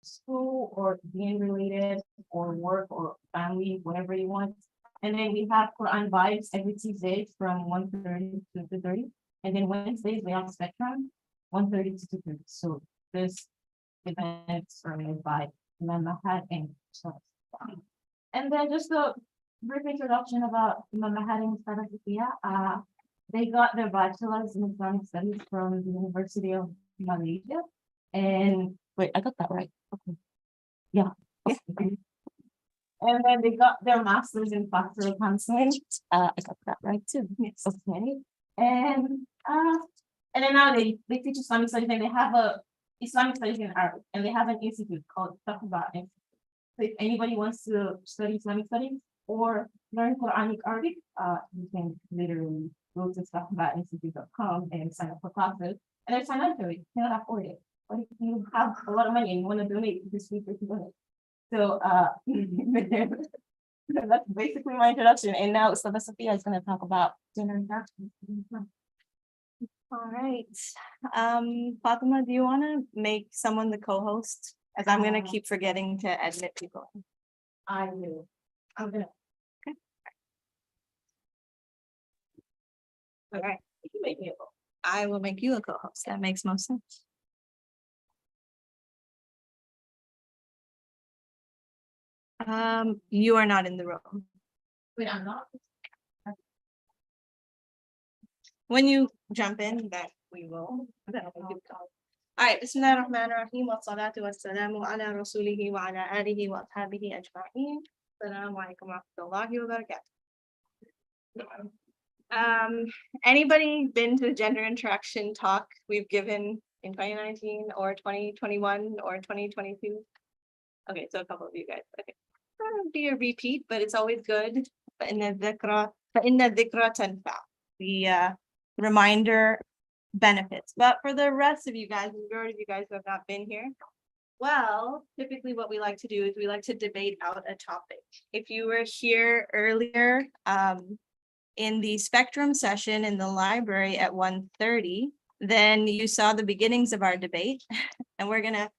school or being related or work or family, whatever you want. And then we have Quran vibes every Tuesday from 1:30 to 2:30. And then Wednesdays we have Spectrum, 1:30 to 2:30. So this events are made by Imam Mahad and so. And then just a brief introduction about Imam Mahad and Sada Sophia. They got their bachelor's in Islamic studies from the University of Malaysia. And wait, I got that right. Okay. Yeah. And then they got their master's in pastoral counseling. I got that right too. Yes. Okay. And then now they teach Islamic studies and they have a Islamic studies in Arabic and they have an institute called Taqwa. So if anybody wants to study Islamic studies or learn Quranic Arabic, you can literally go to taqwainstitute.com and sign up for classes. And there's financially, you cannot afford it. But if you have a lot of money and you want to donate this week, you donate. So that's basically my introduction. And now Sada Sophia is going to talk about gender interaction. All right. Fatima, do you want to make someone the co-host? As I'm going to keep forgetting to admit people. I do. I'm gonna. Okay. All right. You can make me a vote. I will make you a co-host. That makes most sense. You are not in the room. Wait, I'm not. When you jump in, that we will. All right, Bismillah ar-Rahman ar-Rahim, wa salatu wa salamu ala rasulihi wa ala alihi wa ashabihi ajma'in. Assalamu alaikum wa rahmatullahi wa barakatuh. Anybody been to the gender interaction talk we've given in 2019 or 2021 or 2022? Okay, so a couple of you guys. Okay, that'll be a repeat, but it's always good. فَإِنَّ الذِّكْرَ تَنْفَعُ. The reminder benefits. But for the rest of you guys, the majority of you guys who have not been here, well, typically what we like to do is we like to debate out a topic. If you were here earlier in the Spectrum session in the library at 1:30, then you saw the beginnings of our debate. And we're gonna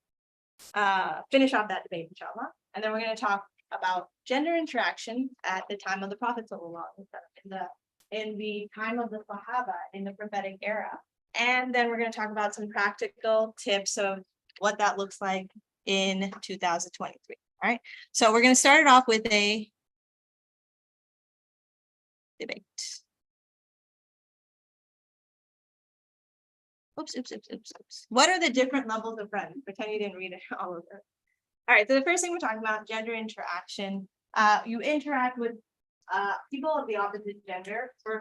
finish off that debate, inshallah. And then we're gonna talk about gender interaction at the time of the Prophet in the time of the Sahaba in the prophetic era. And then we're going to talk about some practical tips of what that looks like in 2023. All right. So we're going to start it off with a debate. Oops. What are the different levels of friends? Pretend you didn't read it all over. All right. So the first thing we're talking about, gender interaction. You interact with people of the opposite gender for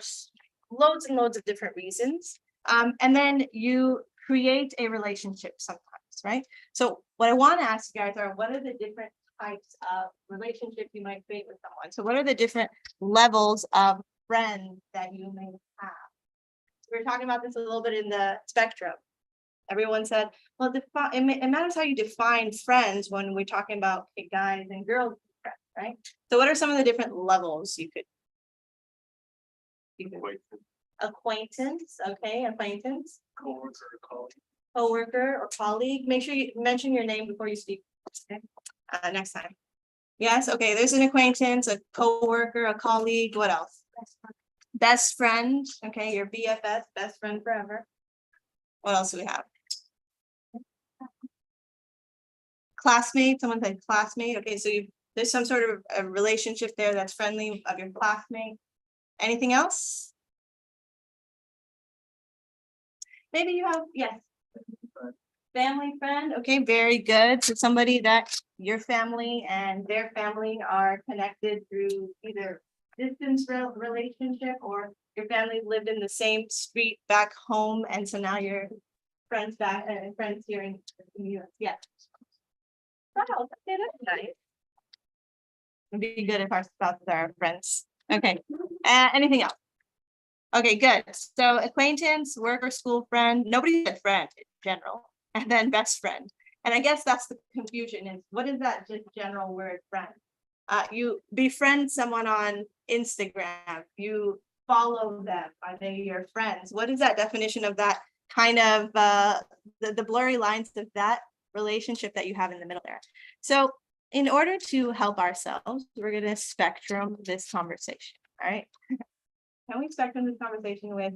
loads and loads of different reasons. And then you create a relationship sometimes, right? So what I want to ask you guys are, what are the different types of relationships you might create with someone? So what are the different levels of friends that you may have? So we were talking about this a little bit in the spectrum. Everyone said, well, it matters how you define friends when we're talking about guys and girls, right? So what are some of the different levels you could? Acquaintance, okay, acquaintance. Coworker or colleague. Make sure you mention your name before you speak. Okay. Next time. Yes, okay, there's an acquaintance, a coworker, a colleague. What else? Best friend. Okay, your BFF, best friend forever. What else do we have? Classmate. Someone said classmate. Okay, so there's some sort of a relationship there that's friendly of your classmate. Anything else? Maybe you have, yes. Family friend. Okay, very good. So somebody that your family and their family are connected through either distance relationship or your family lived in the same street back home. And so now you're friends back and friends here in the US. Yeah. Wow, okay, that's nice. It'd be good if our spouses are friends. Okay. Anything else? Okay, good. So acquaintance, work or school friend. Nobody said friend in general. And then best friend. And I guess that's the confusion is what is that just general word friend? You befriend someone on Instagram. You follow them. Are they your friends? What is that definition of that kind of the blurry lines of that relationship that you have in the middle there. So in order to help ourselves, we're going to spectrum this conversation. All right. Can we spectrum this conversation with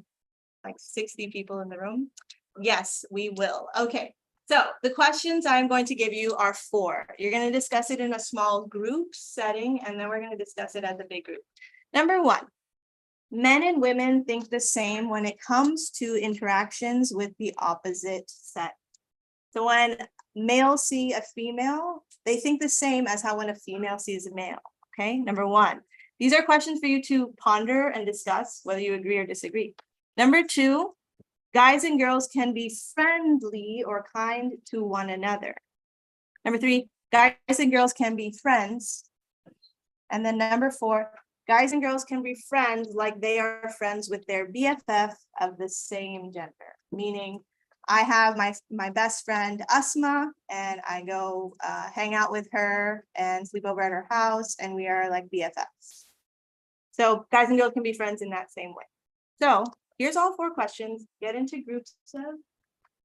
like 60 people in the room? Yes, we will. Okay. So the questions I'm going to give you are 4. You're going to discuss it in a small group setting, and then we're going to discuss it as a big group. Number 1, men and women think the same when it comes to interactions with the opposite sex. So when males see a female, they think the same as how when a female sees a male. Okay, number 1. These are questions for you to ponder and discuss whether you agree or disagree. Number 2, guys and girls can be friendly or kind to one another. Number 3, guys and girls can be friends. And then number 4, guys and girls can be friends like they are friends with their BFF of the same gender. Meaning, I have my best friend Asma, and I go hang out with her and sleep over at her house, and we are like BFFs. So guys and girls can be friends in that same way. So here's all 4 questions. Get into groups of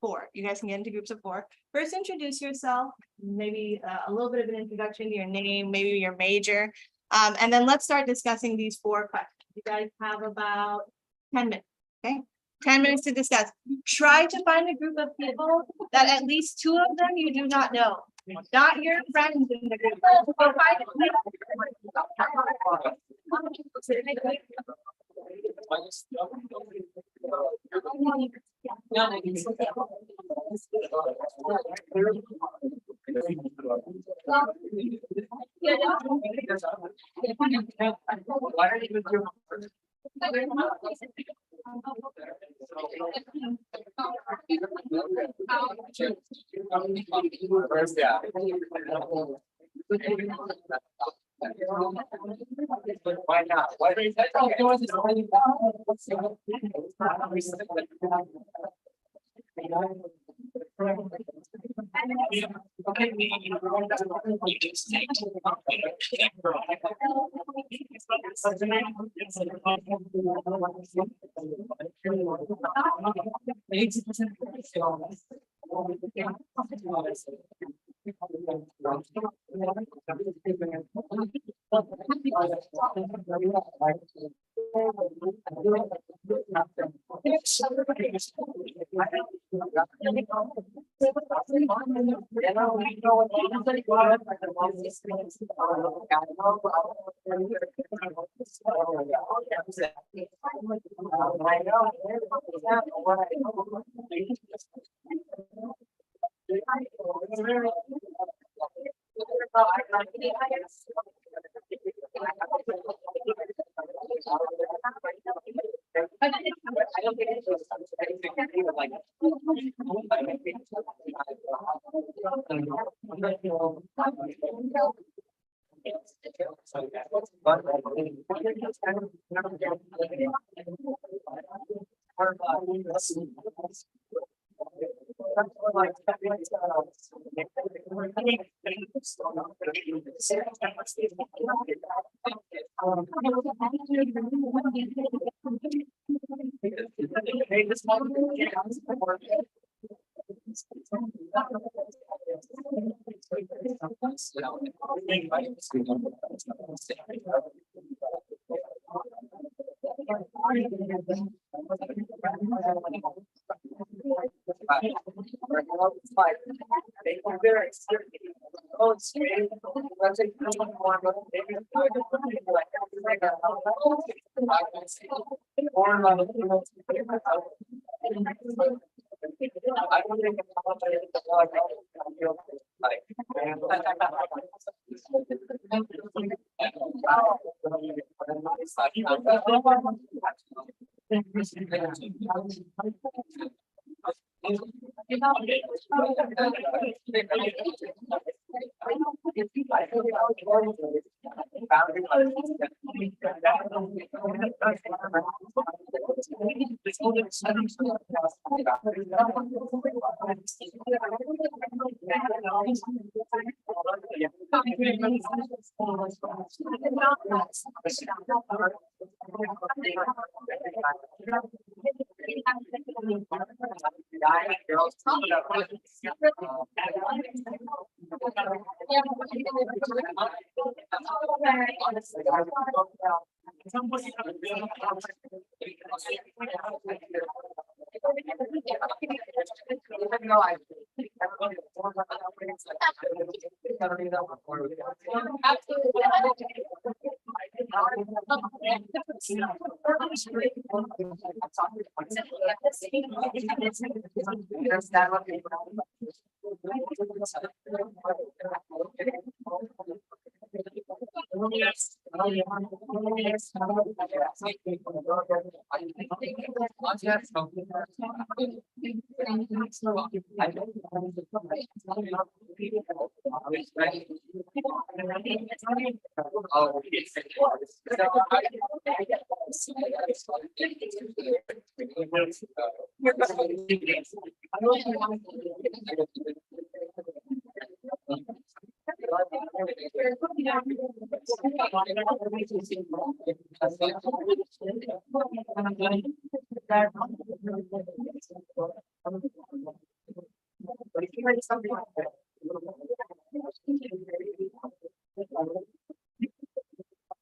4. You guys can get into groups of 4. First, introduce yourself, maybe a little bit of an introduction to your name, maybe your major. And then let's start discussing these 4 questions. You guys have about 10 minutes, okay? 10 minutes to discuss. Try to find a group of people that at least 2 of them you do not know. Not your friends in the group. Why not? Why are you doing this?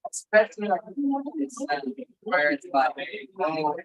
Especially like it's where it's like, oh,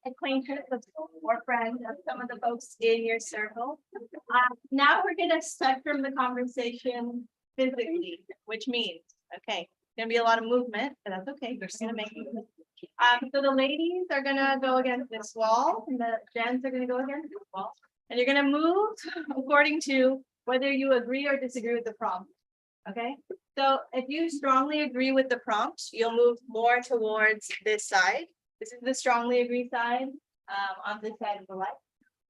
Acquaintance or friend of some of the folks in your circle. Now we're gonna start from the conversation physically, which means, okay, gonna be a lot of movement, but that's okay, we're just gonna make it. So the ladies are gonna go against this wall, and the gents are gonna go against this wall. And you're gonna move according to whether you agree or disagree with the prompt. Okay, so if you strongly agree with the prompt, you'll move more towards this side. This is the strongly agree side, on this side of the light.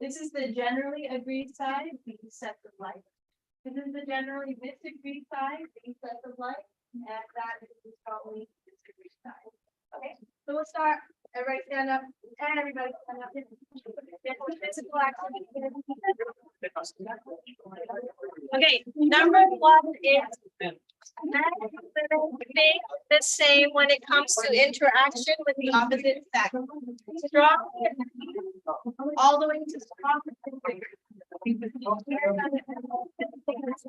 This is the generally agreed side, the set of light. This is the generally disagree side, the set of light, and that is the strongly disagree side. Okay, so we'll start. Everybody stand up, and everybody stand up. Physical activity. Okay, number one is think the same when it comes to interaction with the opposite sex. Strong, all the way to strong. When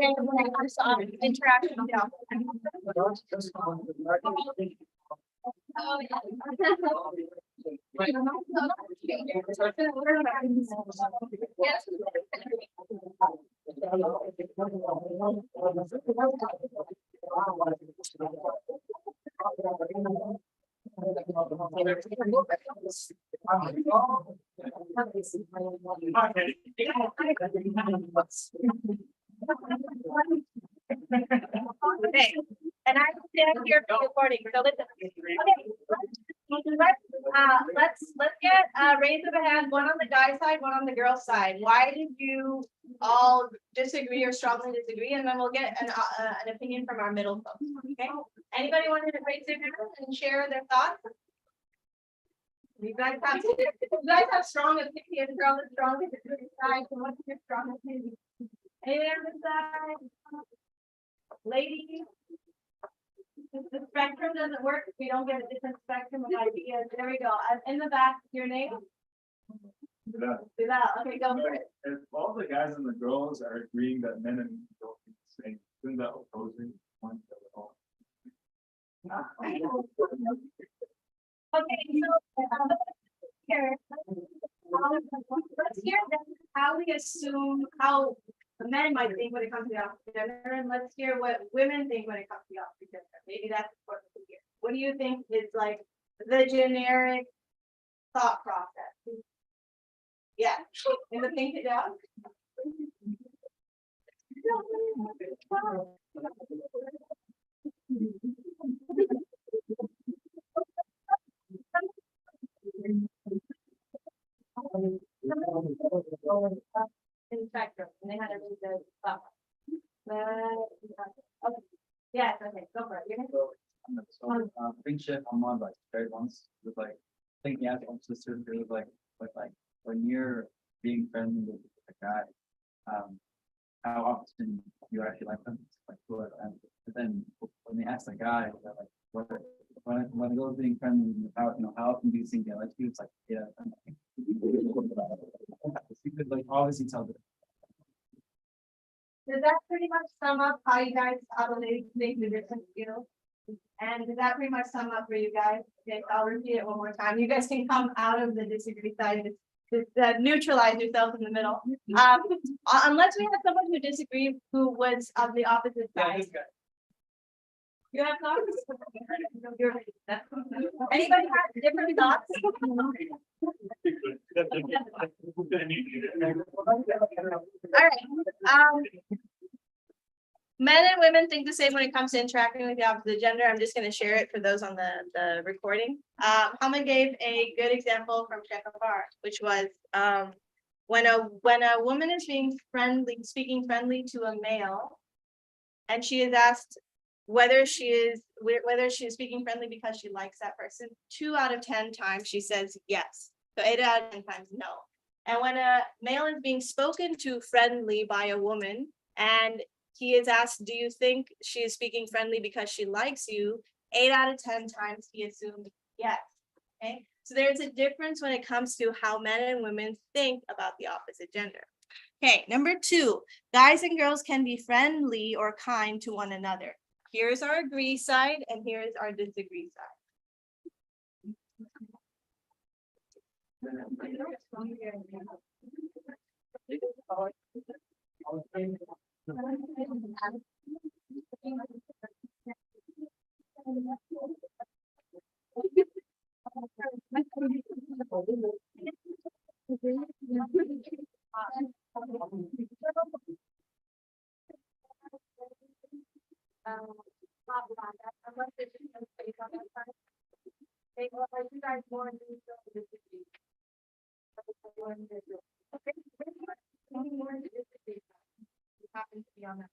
it comes to interaction with the opposite. Oh, yeah. Yes. Okay, and I stand here for recording, so listen. Okay. Let's get raise of a hand, one on the guy side, one on the girl side. Why did you all disagree or strongly disagree? And then we'll get an opinion from our middle folks. Okay, anybody want to raise their hand and share their thoughts? You guys have strong opinions, strong disagree side. So what's your strong opinion? Anyone on the side? Ladies? The spectrum doesn't work if we don't get a different spectrum of ideas. There we go. In the back, your name? Okay, go for it. If all the guys and the girls are agreeing that men and women don't think the same, isn't that opposing one to the all? Here. Let's hear how we assume how the men might think when it comes to the opposite gender, and let's hear what women think when it comes to the opposite gender. Maybe that's important to hear. What do you think is like the generic thought process? Yeah, in the think it down. In spectrum, and they had to read the stuff. Okay. Yes, okay, go for it. You're gonna- So, friendship among like straight ones with like, I think yeah, sisters, it was like when you're being friendly with a guy, how often you actually like them, it's like cool, and but then when they ask the guy, they're like, what, when it goes being friendly, how, how often do you think they like you? It's like, yeah. You could like obviously tell them. Does that pretty much sum up how you guys, how the ladies make the different skills? And does that pretty much sum up for you guys? Okay, I'll repeat it one more time. You guys can come out of the disagree side, just neutralize yourself in the middle. Unless we have someone who disagreed, who was of the opposite side. You have thoughts? Anybody have different thoughts? All right, men and women think the same when it comes to interacting with the opposite gender. I'm just gonna share it for those on the recording. Hama gave a good example from Czechoslovakia, which was, when a woman is being friendly, speaking friendly to a male, and she is asked whether she is speaking friendly because she likes that person, 2 out of 10 times she says yes. So 8 out of 10 times no. And when a male is being spoken to friendly by a woman, and he is asked, do you think she is speaking friendly because she likes you? 8 out of 10 times he assumed yes. Okay, so there's a difference when it comes to how men and women think about the opposite gender. Okay, number 2, guys and girls can be friendly or kind to one another. Here's our agree side, and here's our disagree side. Happens to be on that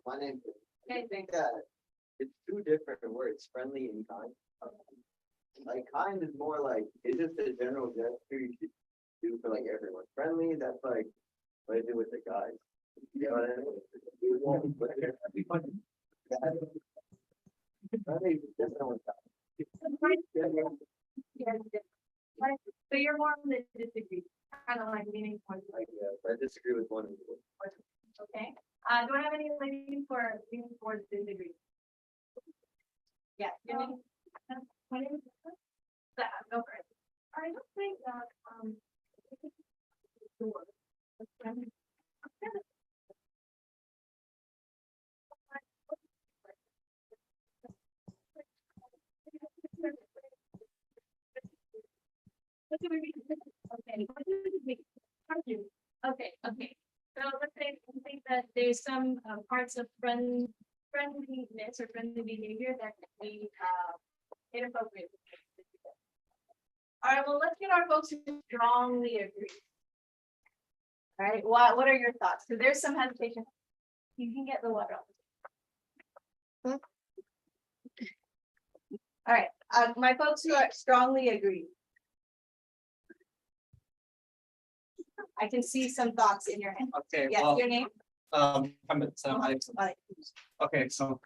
My name, I think that it's 2 different words, friendly and kind. Like kind is more like, it's just a general gesture you should do for like everyone. Friendly, that's like what I do with the guys. You know what I mean? Friendly is different with guys. So you're more on the disagree, kind of like leaning towards like, I disagree with one of you. okay? Do I have any ladies for leaning towards disagree? Yeah. What is that? Go for it. I don't think that, Okay. So let's say I think that there's some parts of friendliness or friendly behavior that can be inappropriate. All right, well, let's get our folks who strongly agree. All right, what are your thoughts? Because there's some hesitation. You can get the water. All right, my folks who are strongly agree. I can see some thoughts in your head. Okay, Yes, well, your name? I'm Sam. Alex. Okay, so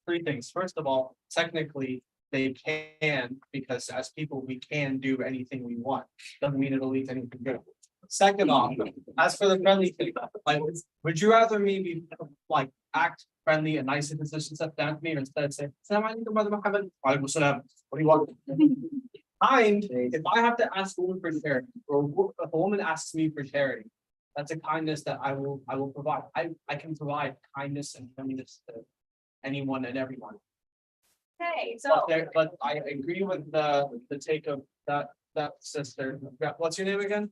3 things. First of all, technically, they can, because as people, we can do anything we want, doesn't mean it'll lead to anything good. Second off, as for the friendly thing, like, would you rather me be like act friendly and nice if the physician steps down to me, or instead say, "Assalamualaikum, Brother Muhammad." Walaikum salam. What do you want? Kind, if I have to ask a woman for charity, or if a woman asks me for charity, that's a kindness that I will provide. I can provide kindness and friendliness to anyone and everyone. Okay, But so there, but I agree with the take of that sister. Yeah, what's your name again?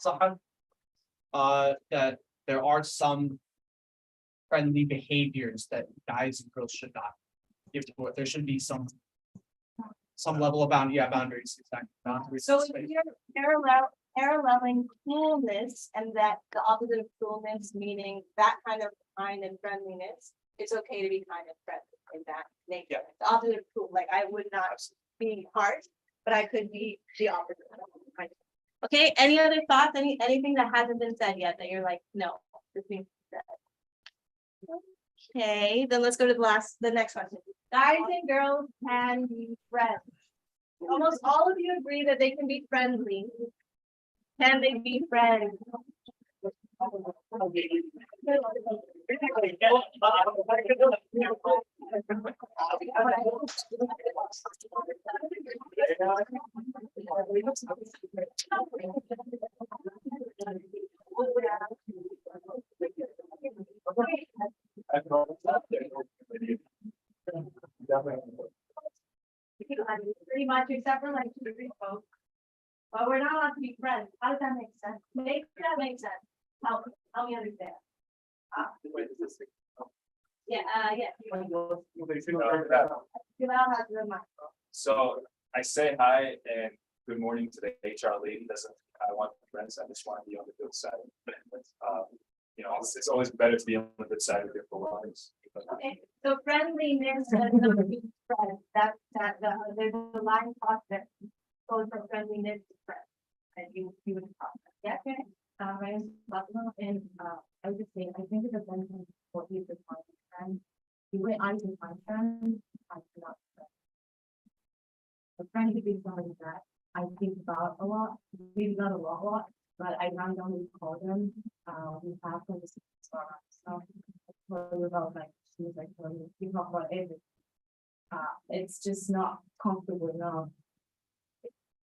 Sahan. That there are some friendly behaviors that guys and girls should not give to it. There should be some level of boundaries, exactly. Boundaries. so if you're paralleling coolness and that the opposite of coolness, meaning that kind of kind and friendliness, it's okay to be kind and friendly in that nature. Yeah. The opposite of cool, like I would not be harsh, but I could be the opposite. Okay, any other thoughts, anything that hasn't been said yet that you're like, no, this needs to be said? Okay, then let's go to the next question. Guys and girls can be friends. Almost all of you agree that they can be friendly. Can they be friends? Pretty much, except for like 2 or 3 folks. But we're not allowed to be friends. How does that make sense? Make that make sense. Help me understand. Yeah, yeah. You know how to remind. So I say hi and good morning to the HR lady. I want friends. I just want to be on the good side. It's always better to be on the good side of your belongings. Okay, so friendliness does not mean friends. There's a line cross there. Goes from friendliness to friends. And you would cross that. Yeah, okay. My name is Fatima, and I would just say, I think it depends on what you define as friends. The way I define friends, I cannot. A friend could be somebody that I think about a lot, maybe not a lot, but I randomly call them. We have conversations about about like things like we talk about everything. It's just not comfortable enough.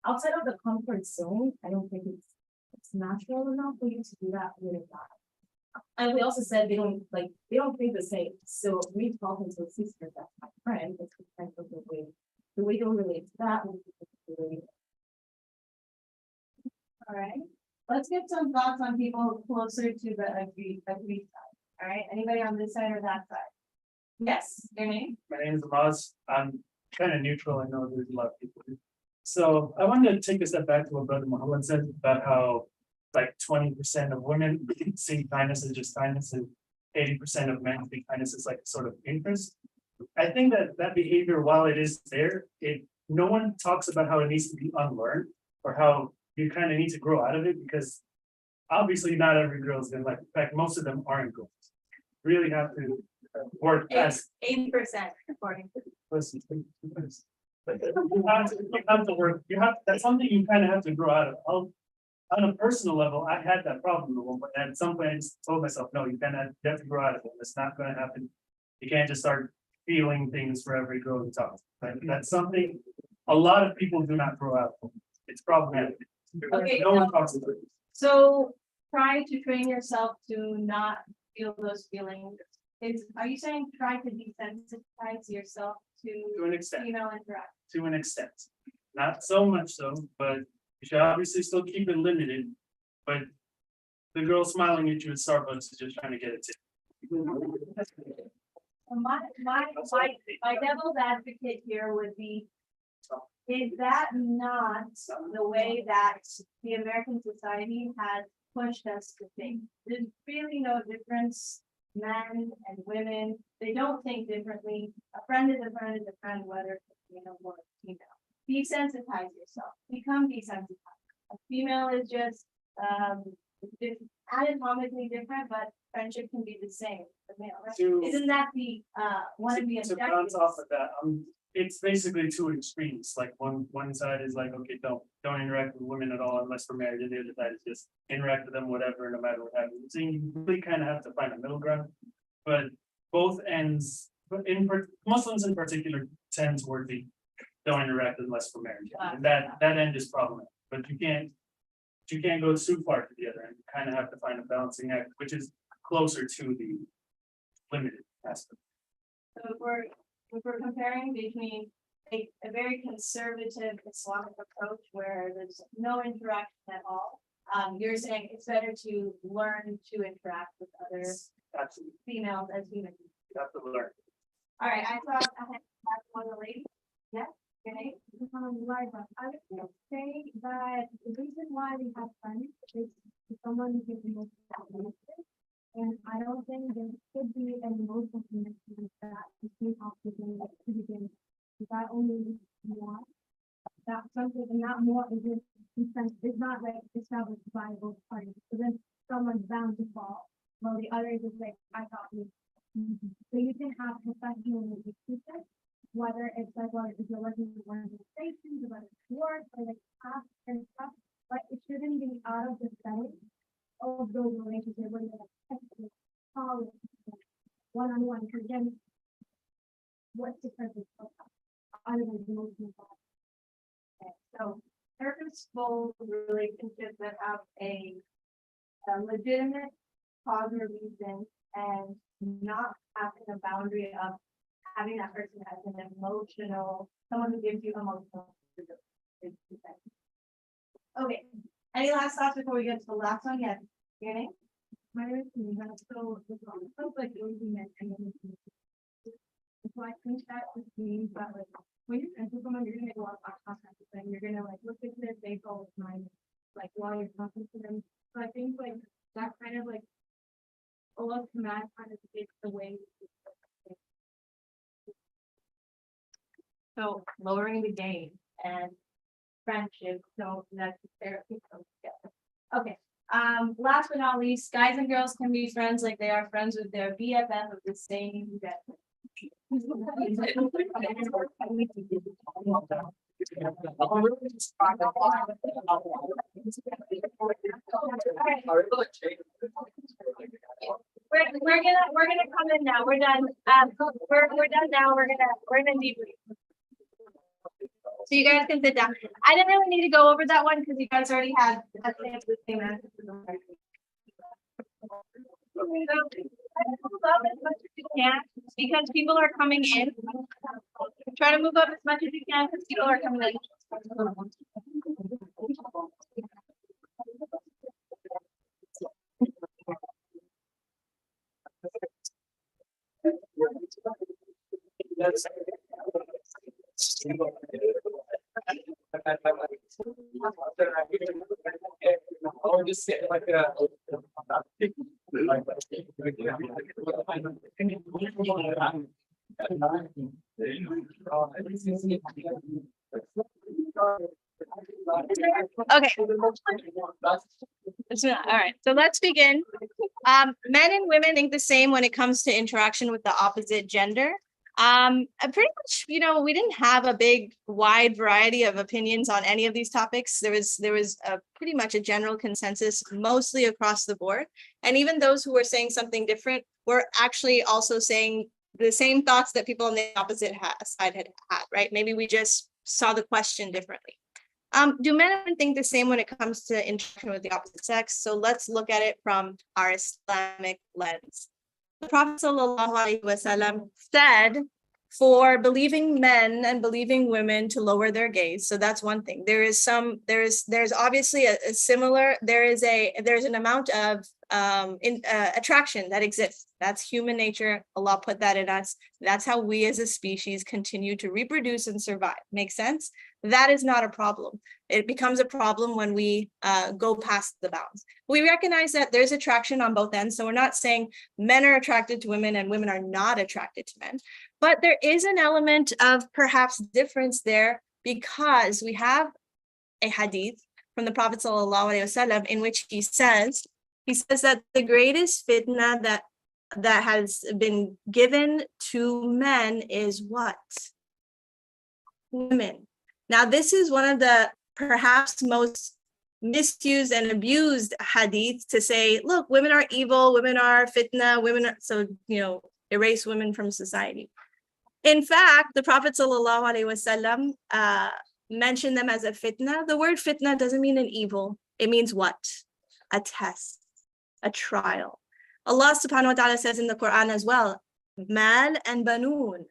Outside of the comfort zone, I don't think it's natural enough for you to do that with a guy. And we also said they don't think the same. So me talking to a sister that's my friend, it's kind of the way they relate to that. All right, let's get some thoughts on people closer to the agree side. All right, anybody on this side or that side? Yes, your name? My name is Amaz. I'm kind of neutral. I know there's a lot of people. So I wanted to take a step back to what Brother Muhammad said about how like 20% of women see kindness as just kindness and 80% of men think kindness is like sort of interest. I think that behavior, while it is there, no one talks about how it needs to be unlearned or how you kind of need to grow out of it, because obviously not every girl is gonna like, in fact, most of them aren't girls. Really have to work as 80% according to. listen. You have to work, that's something you kind of have to grow out of. On a personal level, I had that problem at one point, and at some point I just told myself, no, you have to grow out of it. It's not gonna happen. You can't just start feeling things for every girl you talk to. Like, that's something a lot of people do not grow out of. It's problematic. Okay, No one talks about it. So try to train yourself to not feel those feelings. Are you saying try to desensitize yourself To to an extent. female interaction? To an extent. Not so much so, but you should obviously still keep it limited. But the girl smiling at you at Starbucks is just trying to get it tip. My devil's advocate here would be, is that not the way that the American society has pushed us to think? There's really no difference, men and women, they don't think differently. A friend is a friend is a friend, whether it's a female or a female. Desensitize yourself, become desensitized. A female is just, it's anatomically different, but friendship can be the same, the male, right? Isn't that the, one of the To objectives? bounce off of that, it's basically two extremes, like one side is like, okay, don't interact with women at all unless we're married, and the other side is just interact with them, whatever, no matter what happens. So you really kind of have to find a middle ground. But both ends, but Muslims in particular tend toward the don't interact unless we're married. And that end is problematic, but you can't go too far to the other end. You kind of have to find a balancing act, which is closer to the limited aspect. So if we're comparing between a very conservative Islamic approach where there's no interaction at all, you're saying it's better to learn to interact with other Absolutely, females as humans. you have to learn. All right, I thought I had one of the ladies. Yeah, your name? I would say that the reason why we have friends is someone who can emotional. And I don't think there should be an emotional connection that between oxygen to begin. That only more. That's something, and not more is just consent, it's not like established by both parties. So then someone's bound to fall. Well, the other is just like, I thought we. So you can have professional relationships, whether it's like, well, if you're working with organizations, or whether it's work, or like tasks and stuff, but it shouldn't be out of the setting of those relationships, whether they're like technical, college, one-on-one, because then what's the purpose of that? Other than emotional bond? Okay, so purposeful relationships that have a legitimate cause or reason and not having a boundary of having that person as an emotional, someone who gives you emotional. Okay, any last thoughts before we get to the last one? Yes, your name? My name is Nina, so it sounds like it would be meant to be. So I think that just means that like when you're friends with someone, you're gonna make a lot of eye contact with them. You're gonna like look into their face all the time, like while you're talking to them. So I think like that kind of like a lot of command kind of takes away. So lowering the gain and friendship, so that's therapy comes together. Okay, last but not least, guys and girls can be friends like they are friends with their BFF of the same gender. We're gonna come in now. We're done. We're done now. We're gonna debrief. So you guys can sit down. I didn't really need to go over that one because you guys already had the same answer. Move up as much as you can because people are coming in. Try to move up as much as you can because people are coming in. Or just say like a. Okay. All right, so let's begin. Men and women think the same when it comes to interaction with the opposite gender. Pretty much, we didn't have a big wide variety of opinions on any of these topics. There was pretty much a general consensus mostly across the board. And even those who were saying something different were actually also saying the same thoughts that people on the opposite side had, right? Maybe we just saw the question differently. Do men and women think the same when it comes to interaction with the opposite sex? So let's look at it from our Islamic lens. The Prophet ﷺ said for believing men and believing women to lower their gaze. So that's one thing. There's obviously a similar, there's an amount of attraction that exists. That's human nature. Allah put that in us. That's how we as a species continue to reproduce and survive. Make sense? That is not a problem. It becomes a problem when we go past the bounds. We recognize that there's attraction on both ends. So we're not saying men are attracted to women and women are not attracted to men. But there is an element of perhaps difference there because we have a hadith from the Prophet ﷺ in which he says that the greatest fitna that has been given to men is what? women. Now, this is one of the perhaps most misused and abused hadith to say, look, women are evil, women are fitna, women are, so, erase women from society. In fact, the Prophet ﷺ mentioned them as a fitna. The word fitna doesn't mean an evil. It means what? A test, a trial. Allah subhanahu wa ta'ala says in the Quran as well, mal and banoon,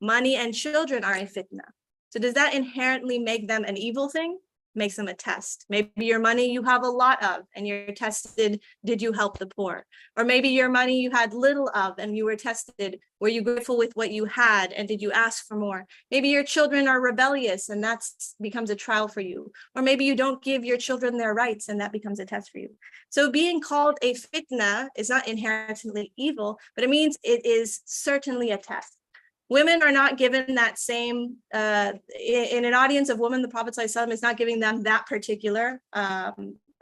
money and children are a fitna. So does that inherently make them an evil thing? Makes them a test. Maybe your money you have a lot of and you're tested, did you help the poor? Or maybe your money you had little of and you were tested, were you grateful with what you had and did you ask for more? Maybe your children are rebellious and that becomes a trial for you. Or maybe you don't give your children their rights and that becomes a test for you. So being called a fitna is not inherently evil, but it means it is certainly a test. Women are not given that same, in an audience of women, the Prophet ﷺ is not giving them that particular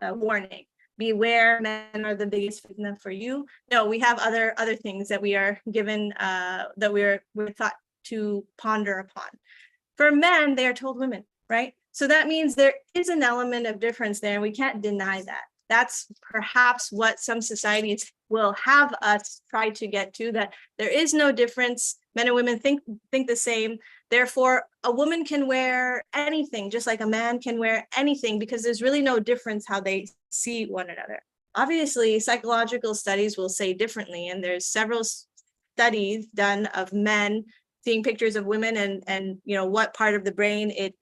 warning. Beware, men are the biggest fitna for you. No, we have other things that we are given, that we're thought to ponder upon. For men, they are told women, right? So that means there is an element of difference there, and we can't deny that. That's perhaps what some societies will have us try to get to, that there is no difference. Men and women think the same. Therefore, a woman can wear anything, just like a man can wear anything, because there's really no difference how they see one another. Obviously, psychological studies will say differently, and there's several studies done of men seeing pictures of women and what part of the brain it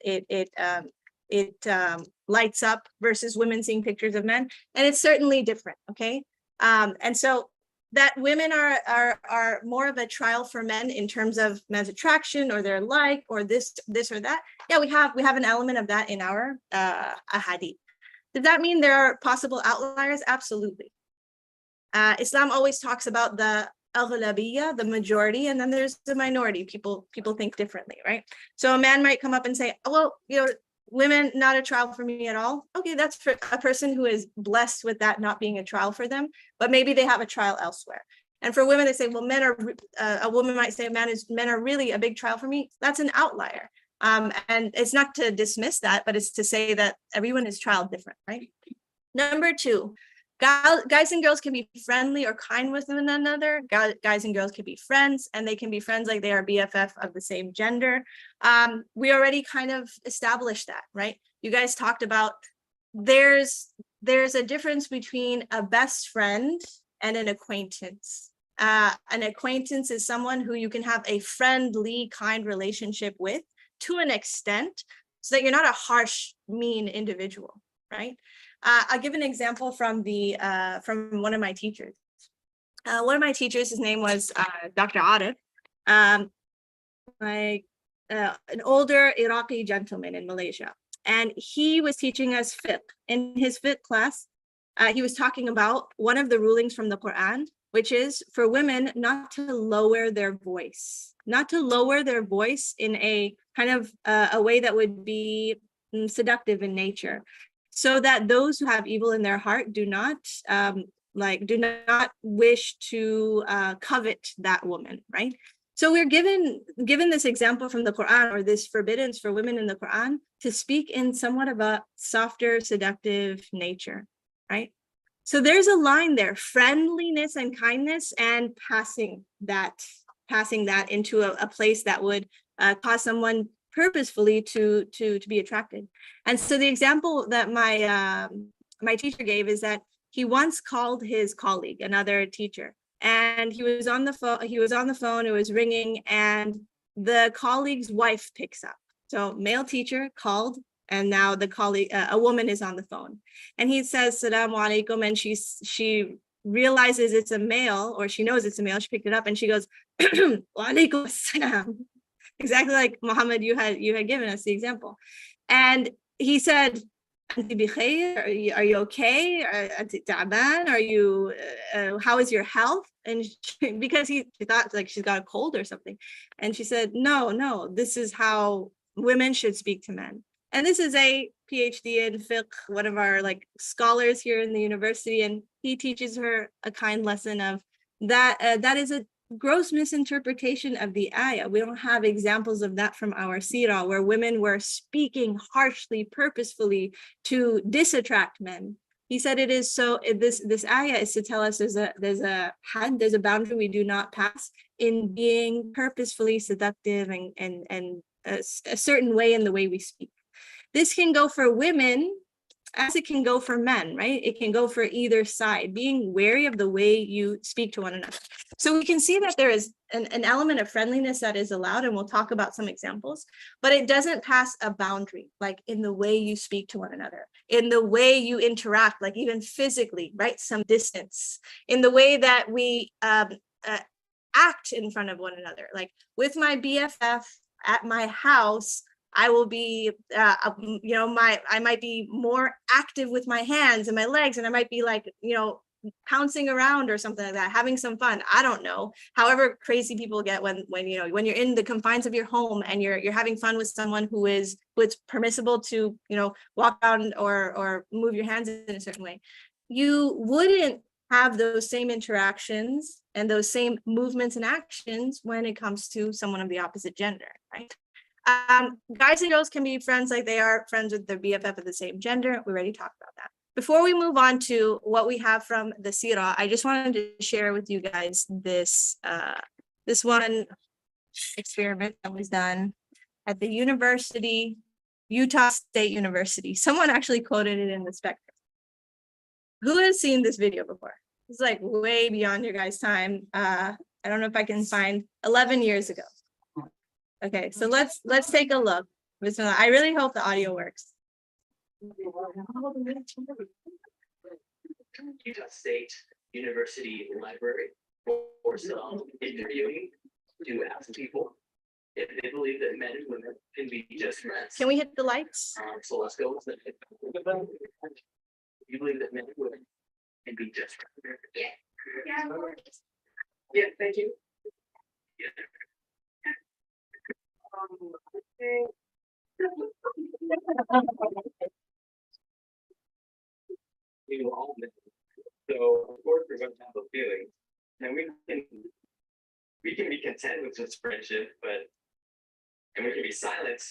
lights up versus women seeing pictures of men, and it's certainly different. Okay, and so that women are more of a trial for men in terms of men's attraction or their like or this or that. Yeah, we have an element of that in our ahadith. Does that mean there are possible outliers? Absolutely. Islam always talks about the aghlabiyya, the majority, and then there's the minority. People think differently, right? So a man might come up and say, oh, well, women, not a trial for me at all. Okay, that's for a person who is blessed with that not being a trial for them, but maybe they have a trial elsewhere. And for women, they say, well, men are, a woman might say, men are really a big trial for me. That's an outlier. And it's not to dismiss that, but it's to say that everyone is trial different, right? Number two, guys and girls can be friendly or kind with one another. Guys and girls can be friends, and they can be friends like they are BFF of the same gender. We already kind of established that, right? You guys talked about there's a difference between a best friend and an acquaintance. An acquaintance is someone who you can have a friendly, kind relationship with to an extent, so that you're not a harsh, mean individual, right? I'll give an example from from one of my teachers. One of my teachers, his name was Dr. Arif, an older Iraqi gentleman in Malaysia. And he was teaching us fiqh. In his fiqh class, he was talking about one of the rulings from the Quran, which is for women not to lower their voice, in a kind of a way that would be seductive in nature, so that those who have evil in their heart do not wish to covet that woman, right? So we're given this example from the Quran, or this forbiddance for women in the Quran to speak in somewhat of a softer, seductive nature, right? So there's a line there, friendliness and kindness, and passing that into a place that would cause someone purposefully to be attracted. And so the example that my teacher gave is that he once called his colleague, another teacher, and he was on the phone, it was ringing, and the colleague's wife picks up. So male teacher called, and now the colleague, a woman, is on the phone, and he says "Salaam alaikum," and she realizes it's a male, or she knows it's a male. She picked it up and she goes, "Wa alaikum assalam." Exactly like Muhammad, you had given us the example. And he said, are you okay? Are you, how is your health? And because she thought like she's got a cold or something. And she said, no, this is how women should speak to men. And this is a PhD in fiqh, one of our scholars here in the university. And he teaches her a kind lesson of that, that is gross misinterpretation of the ayah. We don't have examples of that from our seerah, where women were speaking harshly, purposefully to disattract men. He said it is so, this ayah is to tell us there's a had, there's a boundary we do not pass in being purposefully seductive and a certain way in the way we speak. This can go for women as it can go for men, right? It can go for either side, being wary of the way you speak to one another. So we can see that there is an element of friendliness that is allowed, and we'll talk about some examples, but it doesn't pass a boundary, like in the way you speak to one another, in the way you interact, like even physically, right? Some distance, in the way that we act in front of one another, like with my BFF at my house, I will be, I might be more active with my hands and my legs, and I might be like, pouncing around or something like that, having some fun. I don't know. However crazy people get when you're in the confines of your home and you're having fun with someone who it's permissible to, walk around or move your hands in a certain way. You wouldn't have those same interactions and those same movements and actions when it comes to someone of the opposite gender, right? Guys and girls can be friends like they are friends with their BFF of the same gender. We already talked about that. Before we move on to what we have from the seerah, I just wanted to share with you guys this one experiment that was done at the university, Utah State University. Someone actually quoted it in the Spectrum. Who has seen this video before? It's like way beyond your guys' time. I don't know if I can find 11 years ago. Okay, so let's take a look. I really hope the audio works. Utah State University Library for some interviewing to ask people if they believe that men and women can be just friends. Can we hit the lights? So let's go with it. You believe that men and women can be just friends? Yeah. Yeah, thank you. Yeah. We will all miss it. So of course we're going to have those feelings, and we can be content with just friendship, and we can be silent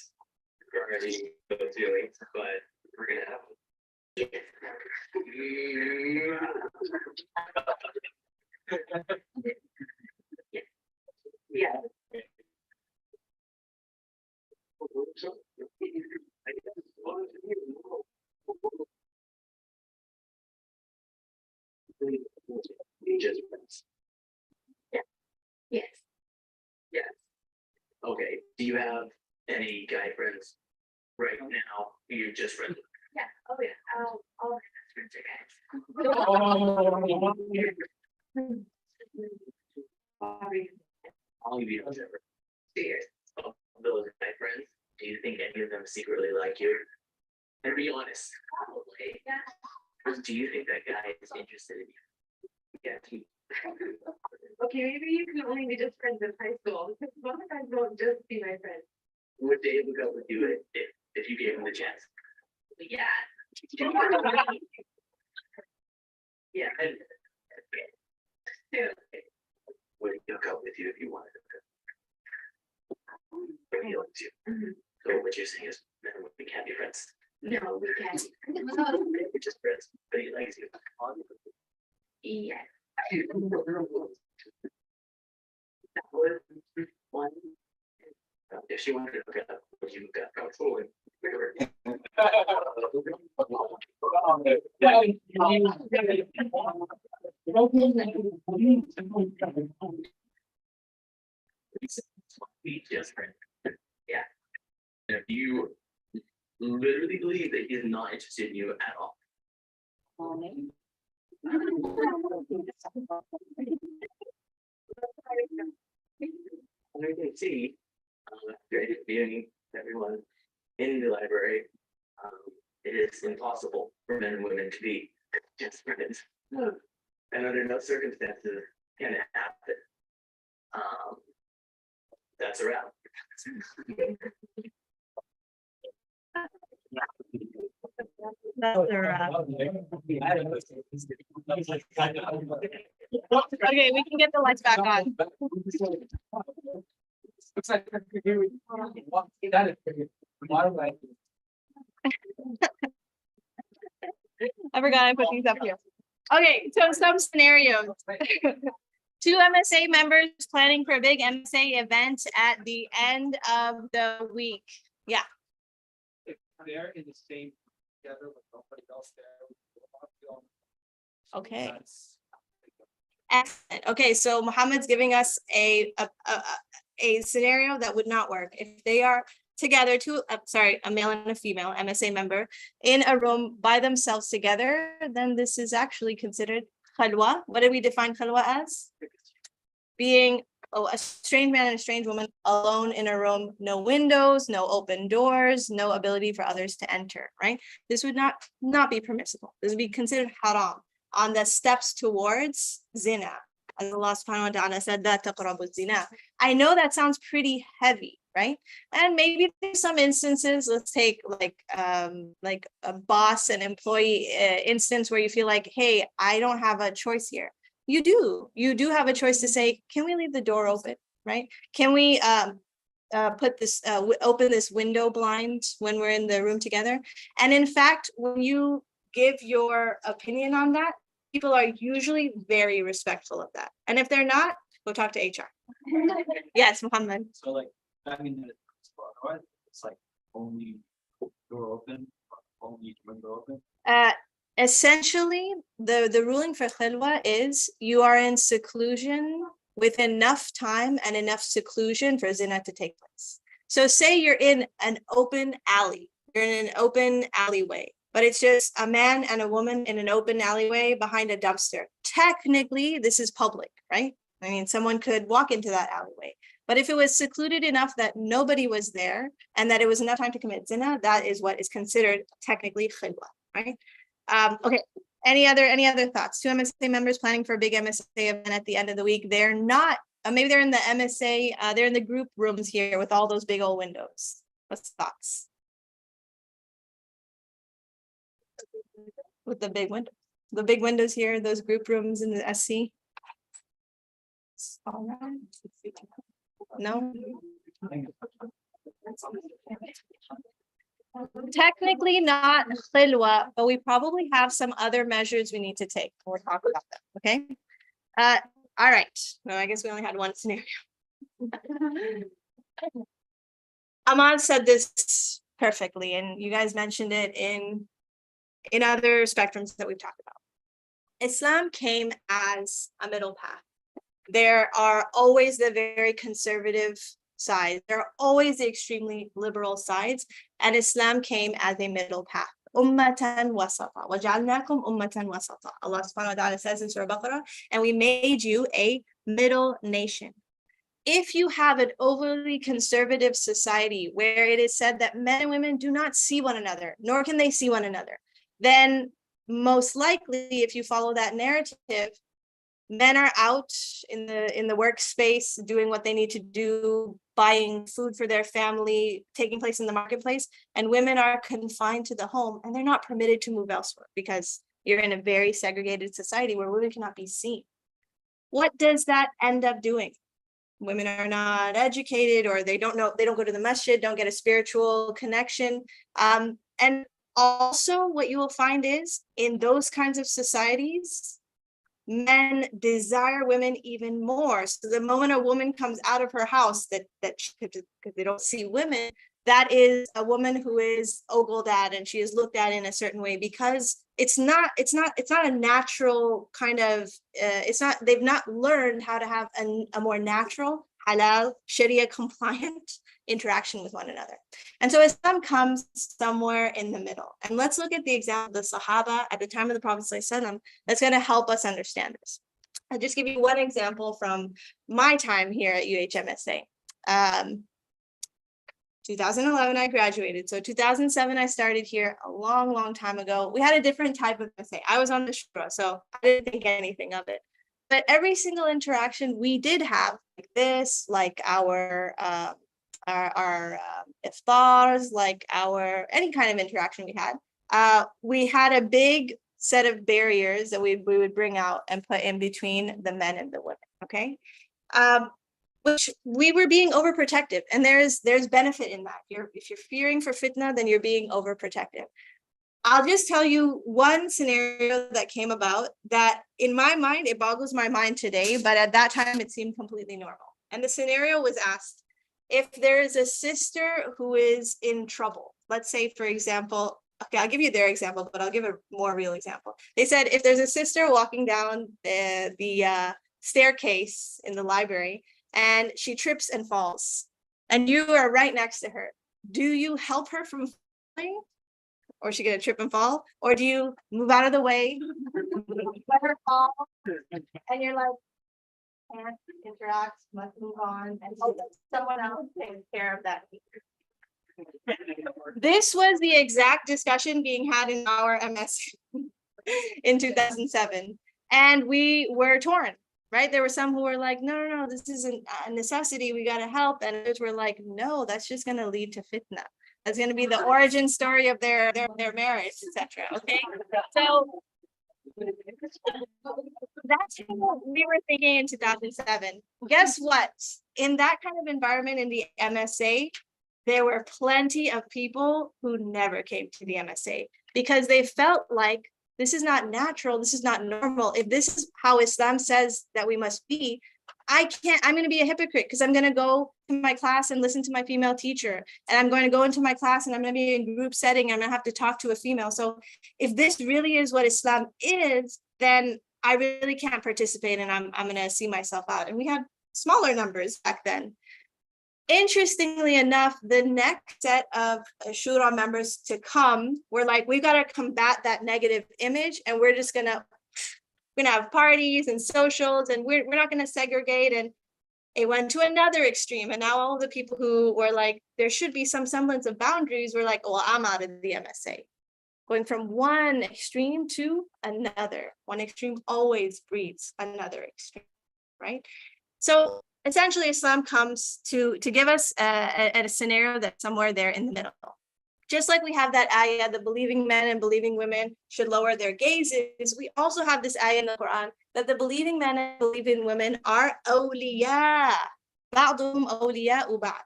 regarding those feelings, but we're gonna have yeah. Just friends. Yeah. Yes. Yes. Okay. Do you have any guy friends right now? You're just friends. Yeah. Oh yeah. All my best friends are guys. I'll give you a number. 2 years. Of those are my friends. Do you think any of them secretly like you? And be honest. Probably. Yeah. Do you think that guy is interested in you? Yeah. Okay, maybe you can only be just friends in high school, because most guys don't just be my friends. Would Dave go with you if you gave him the chance? Yeah. Yeah. Would he go with you if you wanted to? But he likes you. So what you're saying is we can't be friends. No, we can't. We're just friends, but he likes you. Yeah. That was one. If she wanted to look at what you got controlling. Be just friends. Yeah. If you literally believe that he's not interested in you at all. And we can see after interviewing everyone in the library, it is impossible for men and women to be just friends. And under no circumstances can it happen. That's a wrap. That's a wrap. Okay, we can get the lights back on. Looks like. That is. I forgot I put these up here. Okay, so some scenarios. Two MSA members planning for a big MSA event at the end of the week. Yeah, They're in the same together with nobody else there. okay. That's- Excellent. Okay, so Mohammed's giving us a scenario that would not work. If they are together, a male and a female MSA member in a room by themselves together, then this is actually considered khalwa. What did we define khalwa as? Being a strange man and a strange woman alone in a room, no windows, no open doors, no ability for others to enter, right? This would not be permissible. This would be considered haram, on the steps towards zina. As Allah subhanahu wa ta'ala said, "La taqrabu zina." I know that sounds pretty heavy, right? And maybe there's some instances, let's take like a boss and employee instance where you feel like, hey, I don't have a choice here. You do have a choice to say, can we leave the door open, right? Can we open this window blind when we're in the room together? And in fact, when you give your opinion on that, people are usually very respectful of that. And if they're not, go talk to HR. Yes, Muhammad. So like, I mean, it's like only door open, only window open. Essentially, the ruling for khilwa is you are in seclusion with enough time and enough seclusion for zina to take place. So say you're in an open alley, you're in an open alleyway, but it's just a man and a woman in an open alleyway behind a dumpster. Technically, this is public, right? I mean, someone could walk into that alleyway. But if it was secluded enough that nobody was there and that it was enough time to commit zina, that is what is considered technically khilwa, right? Okay, any other thoughts? Two MSA members planning for a big MSA event at the end of the week. They're not, maybe they're in the MSA, they're in the group rooms here with all those big old windows. What's thoughts? With the big windows here, those group rooms in the SC. All right. No. Technically not khilwa, but we probably have some other measures we need to take. We'll talk about them, okay? All right. No, I guess we only had one scenario. Ahmad said this perfectly, and you guys mentioned it in other spectrums that we've talked about. Islam came as a middle path. There are always the very conservative sides. There are always the extremely liberal sides, and Islam came as a middle path. Ummatan wasata. وَجَعَلْنَاكُمْ ummatan wasata. Allah subhanahu wa ta'ala says in Surah Baqarah, and we made you a middle nation. If you have an overly conservative society where it is said that men and women do not see one another, nor can they see one another, then most likely, if you follow that narrative, men are out in the workspace doing what they need to do, buying food for their family, taking place in the marketplace, and women are confined to the home and they're not permitted to move elsewhere because you're in a very segregated society where women cannot be seen. What does that end up doing? Women are not educated, or they don't go to the masjid, don't get a spiritual connection. And also what you will find is in those kinds of societies, men desire women even more. So the moment a woman comes out of her house because they don't see women, that is a woman who is ogled at and she is looked at in a certain way because it's not a natural kind of they've not learned how to have a more natural halal Sharia compliant interaction with one another. And so Islam comes somewhere in the middle. And let's look at the example of the Sahaba at the time of the Prophet ﷺ. That's going to help us understand this. I'll just give you one example from my time here at UHMSA. 2011, I graduated. So 2007, I started here a long time ago. We had a different type of MSA. I was on the shura, so I didn't think anything of it. But every single interaction we did have like this, like our iftars, like our any kind of interaction we had a big set of barriers that we would bring out and put in between the men and the women. Okay. Which we were being overprotective, and there's benefit in that. If you're fearing for fitna, then you're being overprotective. I'll just tell you one scenario that came about that in my mind, it boggles my mind today, but at that time it seemed completely normal. And the scenario was asked, if there is a sister who is in trouble, let's say, for example, okay, I'll give you their example, but I'll give a more real example. They said, if there's a sister walking down the staircase in the library and she trips and falls, and you are right next to her, do you help her from falling? Or is she gonna trip and fall? Or do you move out of the way, let her fall, and you're like, can't interact, must move on, and hope that someone else takes care of that. This was the exact discussion being had in our MS in 2007, and we were torn. Right, there were some who were like, no, this isn't a necessity, we gotta help, and others were like, no, that's just gonna lead to fitna. That's going to be the origin story of their marriage, etc. Okay, so that's what we were thinking in 2007. Guess what? In that kind of environment in the MSA, there were plenty of people who never came to the MSA because they felt like this is not natural, this is not normal. If this is how Islam says that we must be, I'm going to be a hypocrite because I'm going to go to my class and listen to my female teacher. And I'm going to go into my class and I'm going to be in group setting. I'm going to have to talk to a female. So if this really is what Islam is, then I really can't participate and I'm going to see myself out. And we had smaller numbers back then. Interestingly enough, the next set of Shura members to come were like, we got to combat that negative image and we're just going to have parties and socials and we're not going to segregate. And it went to another extreme. And now all of the people who were like, there should be some semblance of boundaries were like, well, I'm out of the MSA. Going from one extreme to another. One extreme always breeds another extreme, right? So essentially Islam comes to give us a scenario that's somewhere there in the middle. Just like we have that ayah, the believing men and believing women should lower their gazes, we also have this ayah in the Quran that the believing men and believing women are awliya. Ba'duhum awliya'u ba'd.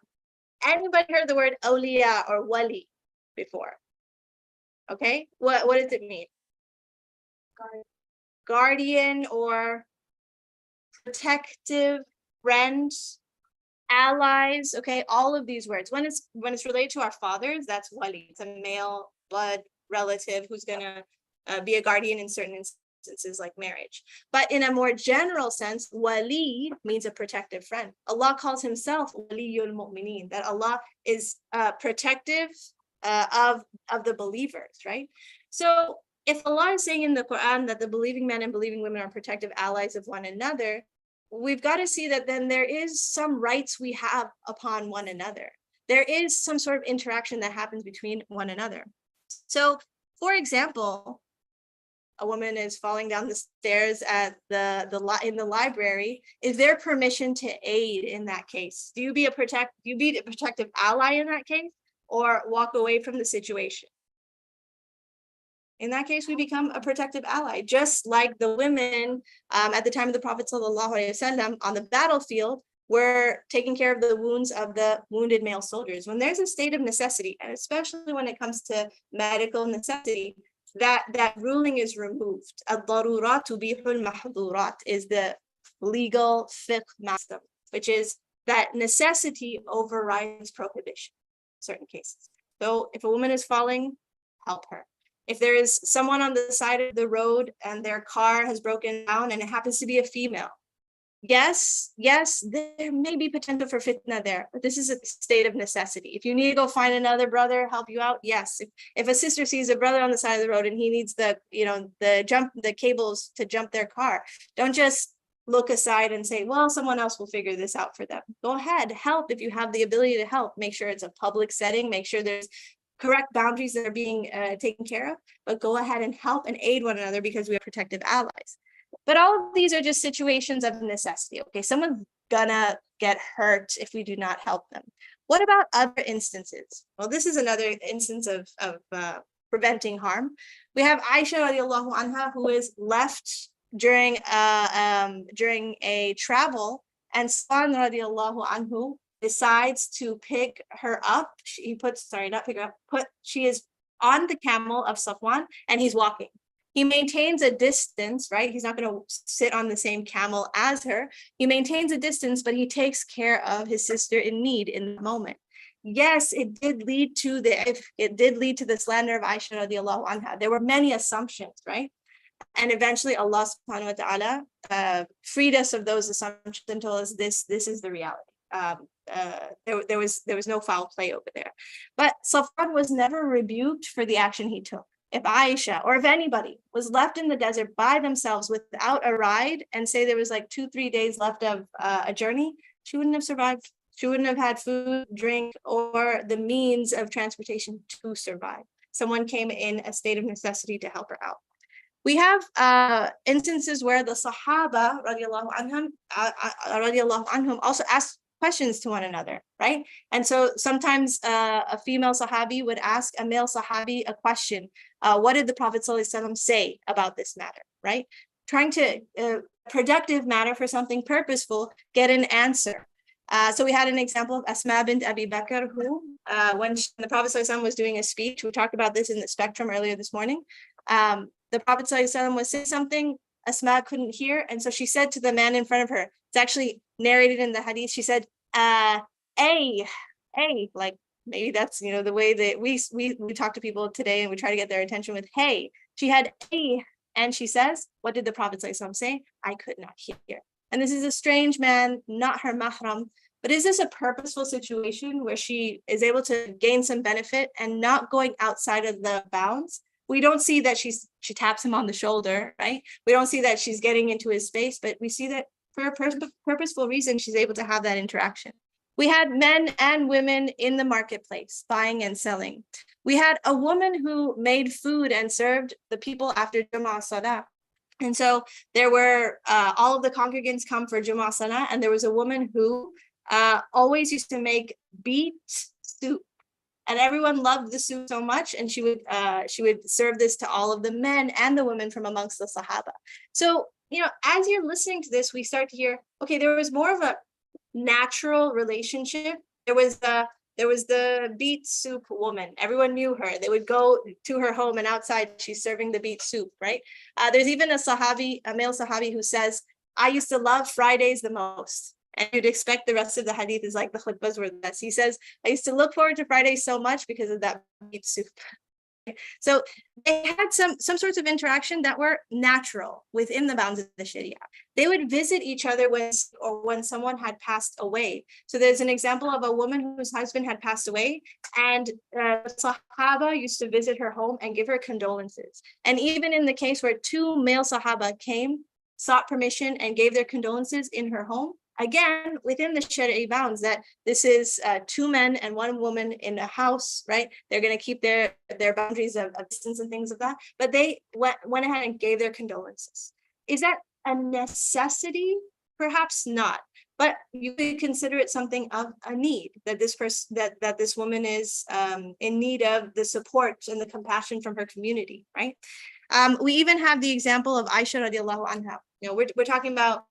Anybody heard the word awliya or wali before? Okay, what does it mean? Guardian or protective friend, allies, okay, all of these words. When it's related to our fathers, that's wali. It's a male blood relative who's gonna be a guardian in certain instances like marriage. But in a more general sense, wali means a protective friend. Allah calls himself waliyul mu'mineen, that Allah is protective of the believers, right? So if Allah is saying in the Quran that the believing men and believing women are protective allies of one another, we've got to see that then there is some rights we have upon one another. There is some sort of interaction that happens between one another. So, for example, a woman is falling down the stairs at in the library. Is there permission to aid in that case? Do you be a protective ally in that case, or walk away from the situation? In that case, we become a protective ally, just like the women at the time of the Prophet ﷺ on the battlefield were taking care of the wounds of the wounded male soldiers. When there's a state of necessity, and especially when it comes to medical necessity, that ruling is removed. Ad-darurat tubihul mahdurat is the legal fiqh system, which is that necessity overrides prohibition in certain cases. So if a woman is falling, help her. If there is someone on the side of the road and their car has broken down and it happens to be a female, yes, there may be potential for fitna there, but this is a state of necessity. If you need to go find another brother, help you out, yes. If a sister sees a brother on the side of the road and he needs the cables to jump their car, don't just look aside and say, well, someone else will figure this out for them. Go ahead, help if you have the ability to help. Make sure it's a public setting, make sure there's correct boundaries that are being taken care of, but go ahead and help and aid one another because we are protective allies. But all of these are just situations of necessity. Okay, someone's gonna get hurt if we do not help them. What about other instances? Well, this is another instance of preventing harm. We have Aisha radiallahu anha, who is left during a travel, and Safwan radiallahu anhu decides to pick her up. She is on the camel of Safwan, and he's walking. He maintains a distance, right? He's not going to sit on the same camel as her. He maintains a distance, but he takes care of his sister in need in the moment. Yes, it did lead to the slander of Aisha radiallahu anha. There were many assumptions, right? And eventually Allah subhanahu wa ta'ala freed us of those assumptions and told us this is the reality. There was no foul play over there. But Safwan was never rebuked for the action he took. If Aisha or if anybody was left in the desert by themselves without a ride and say there was like 2-3 days left of a journey, she wouldn't have survived. She wouldn't have had food, drink, or the means of transportation to survive. Someone came in a state of necessity to help her out. We have instances where the Sahaba radiallahu anhum also asked questions to one another, right? And so sometimes a female Sahabi would ask a male Sahabi a question. What did the Prophet ﷺ say about this matter, right? Trying to productive matter for something purposeful, get an answer. So we had an example of Asma bint Abi Bakr, who when the Prophet ﷺ was doing a speech, we talked about this in the spectrum earlier this morning. The Prophet ﷺ was saying something Asma couldn't hear, and so she said to the man in front of her, it's actually narrated in the hadith, she said, hey, like maybe that's, you know, the way that we talk to people today and we try to get their attention with hey. She had hey, and she says, what did the Prophet ﷺ say? I could not hear. And this is a strange man, not her mahram, but is this a purposeful situation where she is able to gain some benefit and not going outside of the bounds? We don't see that she taps him on the shoulder, right? We don't see that she's getting into his space, but we see that for a purposeful reason, she's able to have that interaction. We had men and women in the marketplace, buying and selling. We had a woman who made food and served the people after Jumu'ah Salah. And so there were all of the congregants come for Jumu'ah Salah, and there was a woman who always used to make beet soup. And everyone loved the soup so much, and she would serve this to all of the men and the women from amongst the Sahaba. So, you know, as you're listening to this, we start to hear, okay, there was more of a natural relationship. There was the beet soup woman. Everyone knew her. They would go to her home, and outside she's serving the beet soup, right? There's even a male Sahabi who says, I used to love Fridays the most. And you'd expect the rest of the hadith is like the khutbahs were less. He says, I used to look forward to Fridays so much because of that beet soup. So they had some sorts of interaction that were natural within the bounds of the Sharia. They would visit each other when someone had passed away. So there's an example of a woman whose husband had passed away, and Sahaba used to visit her home and give her condolences. And even in the case where 2 male Sahaba came, sought permission, and gave their condolences in her home, again, within the Sharia bounds, that this is 2 men and 1 woman in a house, right? They're going to keep their boundaries of distance and things of that. But they went ahead and gave their condolences. Is that a necessity? Perhaps not. But you could consider it something of a need, that this person, that this woman is in need of the support and the compassion from her community, right? We even have the example of Aisha radiallahu anha. You know, we're talking about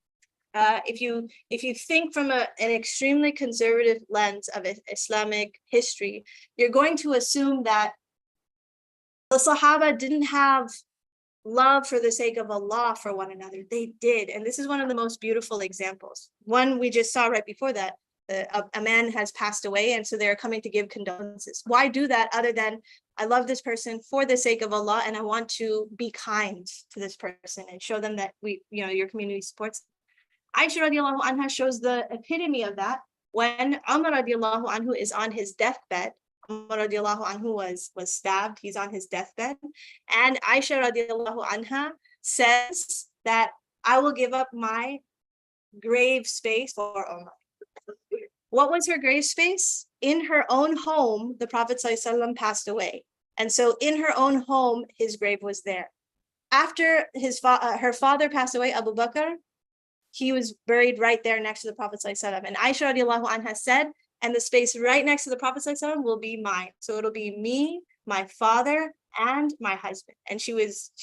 if you think from an extremely conservative lens of Islamic history, you're going to assume that the Sahaba didn't have love for the sake of Allah for one another. They did, and this is one of the most beautiful examples. One we just saw right before that. A man has passed away, and so they're coming to give condolences. Why do that other than I love this person for the sake of Allah, and I want to be kind to this person and show them that your community supports them. Aisha radiallahu anha shows the epitome of that when Umar radiallahu anhu is on his deathbed. Umar radiallahu anhu was stabbed. He's on his deathbed. And Aisha radiallahu anha says that I will give up my grave space for Umar. What was her grave space? In her own home, the Prophet ﷺ passed away. And so in her own home, his grave was there. After her father passed away, Abu Bakr, he was buried right there next to the Prophet ﷺ. And Aisha radiallahu anha said, and the space right next to the Prophet ﷺ will be mine. So it'll be me, my father, and my husband. And she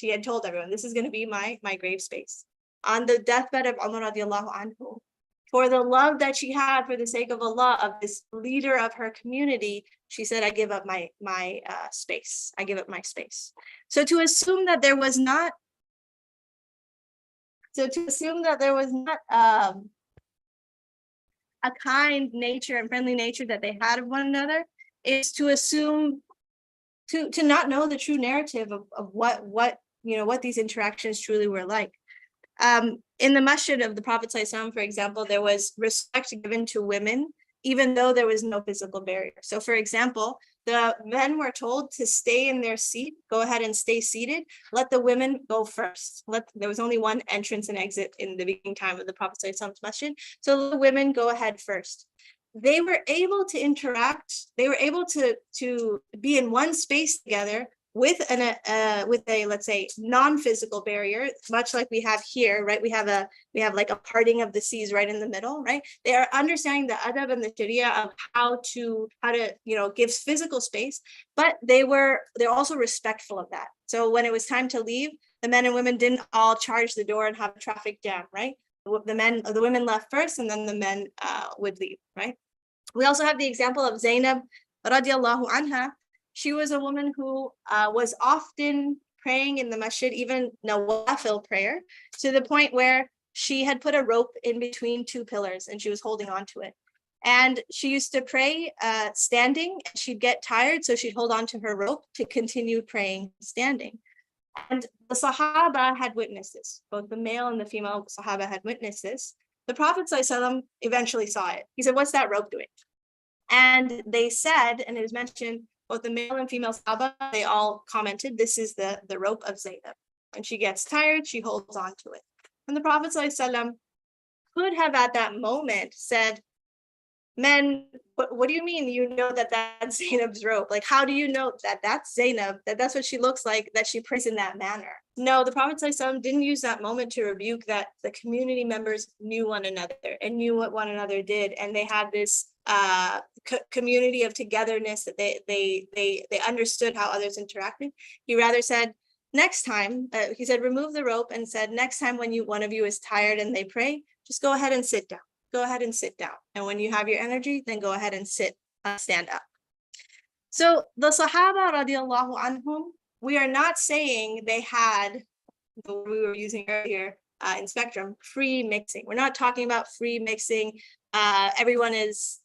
had told everyone, this is going to be my grave space. On the deathbed of Umar radiallahu anhu, for the love that she had for the sake of Allah, of this leader of her community, she said, I give up my space. I give up my space. So to assume that there was not a kind nature and friendly nature that they had of one another is to assume, to not know the true narrative of what these interactions truly were like. In the masjid of the Prophet ﷺ, for example, there was respect given to women, even though there was no physical barrier. So for example, the men were told to stay in their seat, go ahead and stay seated, let the women go first. There was only one entrance and exit in the beginning time of the Prophet ﷺ's masjid. So let the women go ahead first. They were able to interact, they were able to be in one space together with a let's say non-physical barrier, much like we have here, right? We have like a parting of the seas right in the middle, right? They are understanding the adab and the sharia of how to give physical space, but they're also respectful of that. So when it was time to leave, the men and women didn't all charge the door and have a traffic jam, right? The women left first, and then the men would leave, right? We also have the example of Zainab radiallahu anha. She was a woman who was often praying in the masjid, even nawafil prayer, to the point where she had put a rope in between two pillars and she was holding on to it. And she used to pray standing. She'd get tired, so she'd hold on to her rope to continue praying standing. And the Sahaba had witnessed this. Both the male and the female Sahaba had witnessed this. The Prophet ﷺ eventually saw it. He said, what's that rope doing? And they said, and it was mentioned, both the male and female Sahaba, they all commented, this is the rope of Zainab. When she gets tired, she holds on to it. And the Prophet ﷺ could have at that moment said, men, what do you mean you know that that's Zainab's rope? Like, how do you know that that's Zainab, that that's what she looks like, that she prays in that manner? No, the Prophet ﷺ didn't use that moment to rebuke that. The community members knew one another and knew what one another did. And they had this community of togetherness, that they understood how others interacted. He rather said, next time, he said, remove the rope, and said, next time when one of you is tired and they pray, just go ahead and sit down. Go ahead and sit down. And when you have your energy, then go ahead and stand up. So the Sahaba radiallahu anhum, we are not saying they had, what we were using earlier in Spectrum, free mixing. We're not talking about free mixing. Everyone is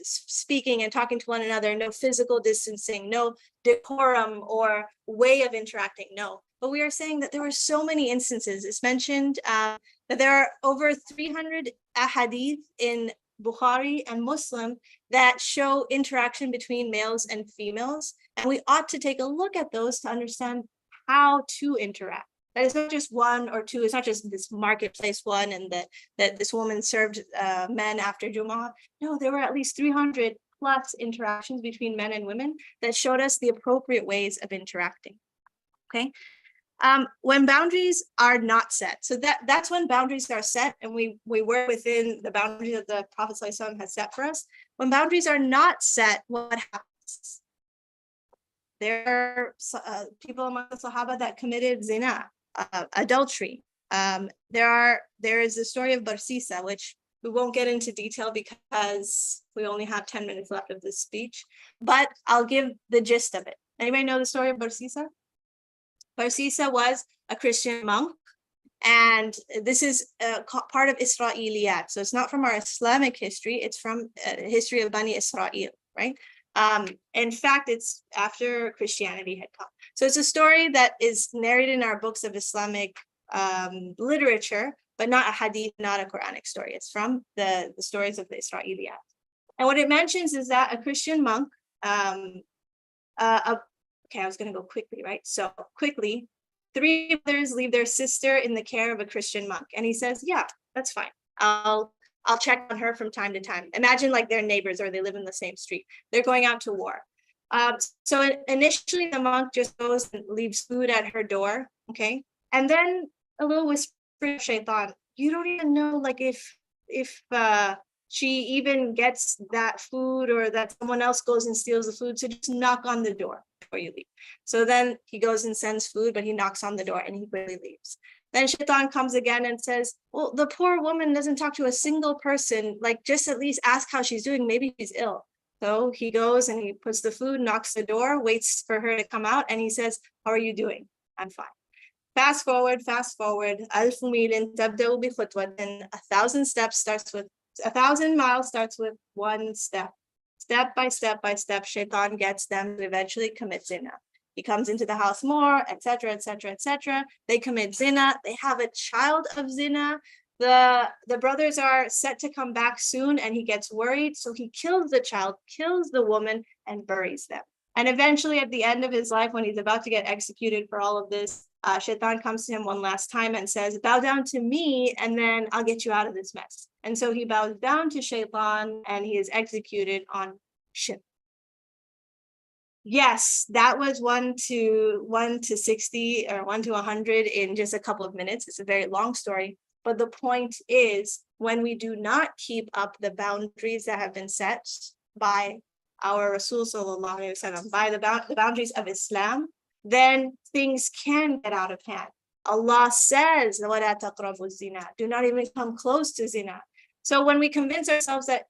speaking and talking to one another, no physical distancing, no decorum or way of interacting, no. But we are saying that there were so many instances. It's mentioned that there are over 300 ahadith in Bukhari and Muslim that show interaction between males and females. And we ought to take a look at those to understand how to interact. That it's not just one or two, it's not just this marketplace one and that this woman served men after Jumu'ah. No, there were at least 300 plus interactions between men and women that showed us the appropriate ways of interacting. Okay. When boundaries are not set, so that's when boundaries are set and we work within the boundaries that the Prophet ﷺ has set for us. When boundaries are not set, what happens? There are people among the Sahaba that committed zina, adultery. There is the story of Barsisa, which we won't get into detail because we only have 10 minutes left of this speech, but I'll give the gist of it. Anybody know the story of Barsisa? Barsisa was a Christian monk, and this is part of Israeliyat. So it's not from our Islamic history, it's from history of Bani Israel, right? In fact, it's after Christianity had come. So it's a story that is narrated in our books of Islamic literature, but not a hadith, not a Quranic story. It's from the stories of the Israeliyat. And what it mentions is that a Christian monk, okay, I was going to go quickly, right? So quickly, 3 brothers leave their sister in the care of a Christian monk. And he says, yeah, that's fine. I'll check on her from time to time. Imagine like they're neighbors or they live in the same street. They're going out to war. So initially the monk just goes and leaves food at her door, okay? And then a little whisper of shaitan, you don't even know like if she even gets that food or that someone else goes and steals the food. So just knock on the door before you leave. So then he goes and sends food, but he knocks on the door and he quickly leaves. Then Shaitan comes again and says, well, the poor woman doesn't talk to a single person, like just at least ask how she's doing. Maybe she's ill. So he goes and he puts the food, knocks the door, waits for her to come out. And he says, how are you doing? I'm fine. Fast forward. 1000 milin tabda'u bi khutwatin. 1,000 steps starts with 1,000 miles starts with one step. Step by step, Shaitan gets them to eventually commit zina. He comes into the house more, etc., etc., etc. They commit zina. They have a child of zina. The brothers are set to come back soon, and he gets worried. So he kills the child, kills the woman, and buries them. And eventually, at the end of his life, when he's about to get executed for all of this, Shaitan comes to him one last time and says, bow down to me, and then I'll get you out of this mess. And so he bows down to Shaitan, and he is executed on shirk. Yes, that was 1 to 60 or 1 to 100 in just a couple of minutes. It's a very long story. But the point is, when we do not keep up the boundaries that have been set by our Rasul sallallahu alaihi wasallam, by the boundaries of Islam, then things can get out of hand. Allah says, وَلَا تَقْرَبُوا الزِّنَا, do not even come close to zina. So when we convince ourselves that,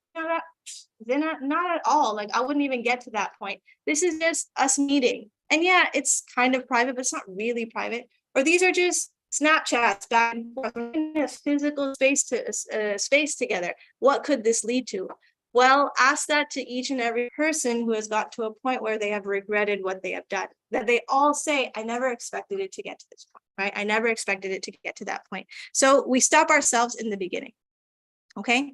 zina, not at all, like I wouldn't even get to that point. This is just us meeting. And yeah, it's kind of private, but it's not really private. Or these are just Snapchats back and forth in a physical space together. What could this lead to? Well, ask that to each and every person who has got to a point where they have regretted what they have done. That they all say, I never expected it to get to this point, right? I never expected it to get to that point. So we stop ourselves in the beginning, okay?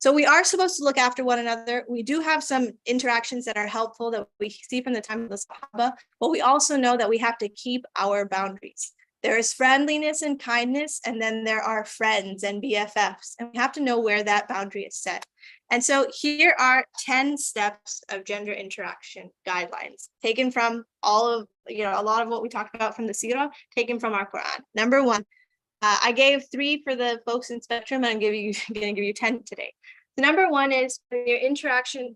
So we are supposed to look after one another. We do have some interactions that are helpful that we see from the time of the Sahaba, but we also know that we have to keep our boundaries. There is friendliness and kindness, and then there are friends and BFFs, and we have to know where that boundary is set. And so here are 10 steps of gender interaction guidelines, taken from all of, a lot of what we talked about from the Sirah, taken from our Quran. Number 1, I gave 3 for the folks in Spectrum, and I'm going to give you 10 today. The number 1 is when interaction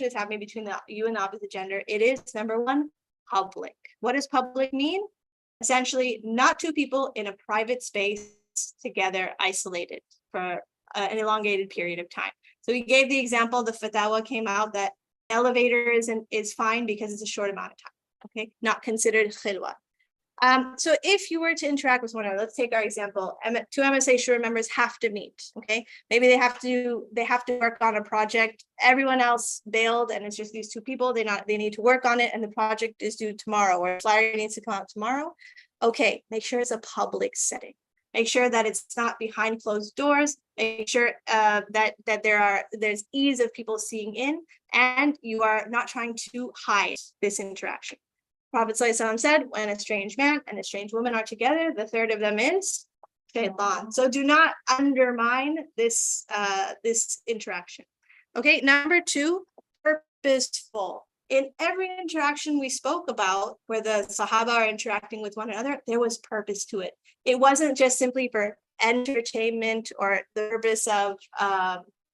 is happening between you and the opposite gender, it is, number 1, public. What does public mean? Essentially, not 2 people in a private space together, isolated for an elongated period of time. So we gave the example, the fatwa came out that elevator is fine because it's a short amount of time, okay? Not considered khilwa. So if you were to interact with one another, let's take our example, 2 MSA Shura members have to meet, okay? Maybe they have to work on a project, everyone else bailed and it's just these 2 people, they need to work on it and the project is due tomorrow or flyer needs to come out tomorrow. Okay, make sure it's a public setting. Make sure that it's not behind closed doors. Make sure that there's ease of people seeing in, and you are not trying to hide this interaction. Prophet ﷺ said, when a strange man and a strange woman are together, the third of them is shaitan. So do not undermine this interaction. Okay, number 2, purposeful. In every interaction we spoke about, where the Sahaba are interacting with one another, there was purpose to it. It wasn't just simply for entertainment or the purpose of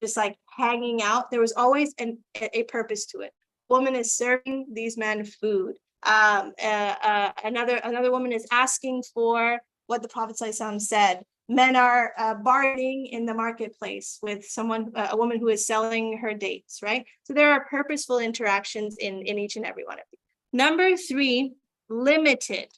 just like hanging out. There was always a purpose to it. Woman is serving these men food. Another woman is asking for what the Prophet ﷺ said. Men are bargaining in the marketplace with a woman who is selling her dates, right? So there are purposeful interactions in each and every one of these. Number 3, limited.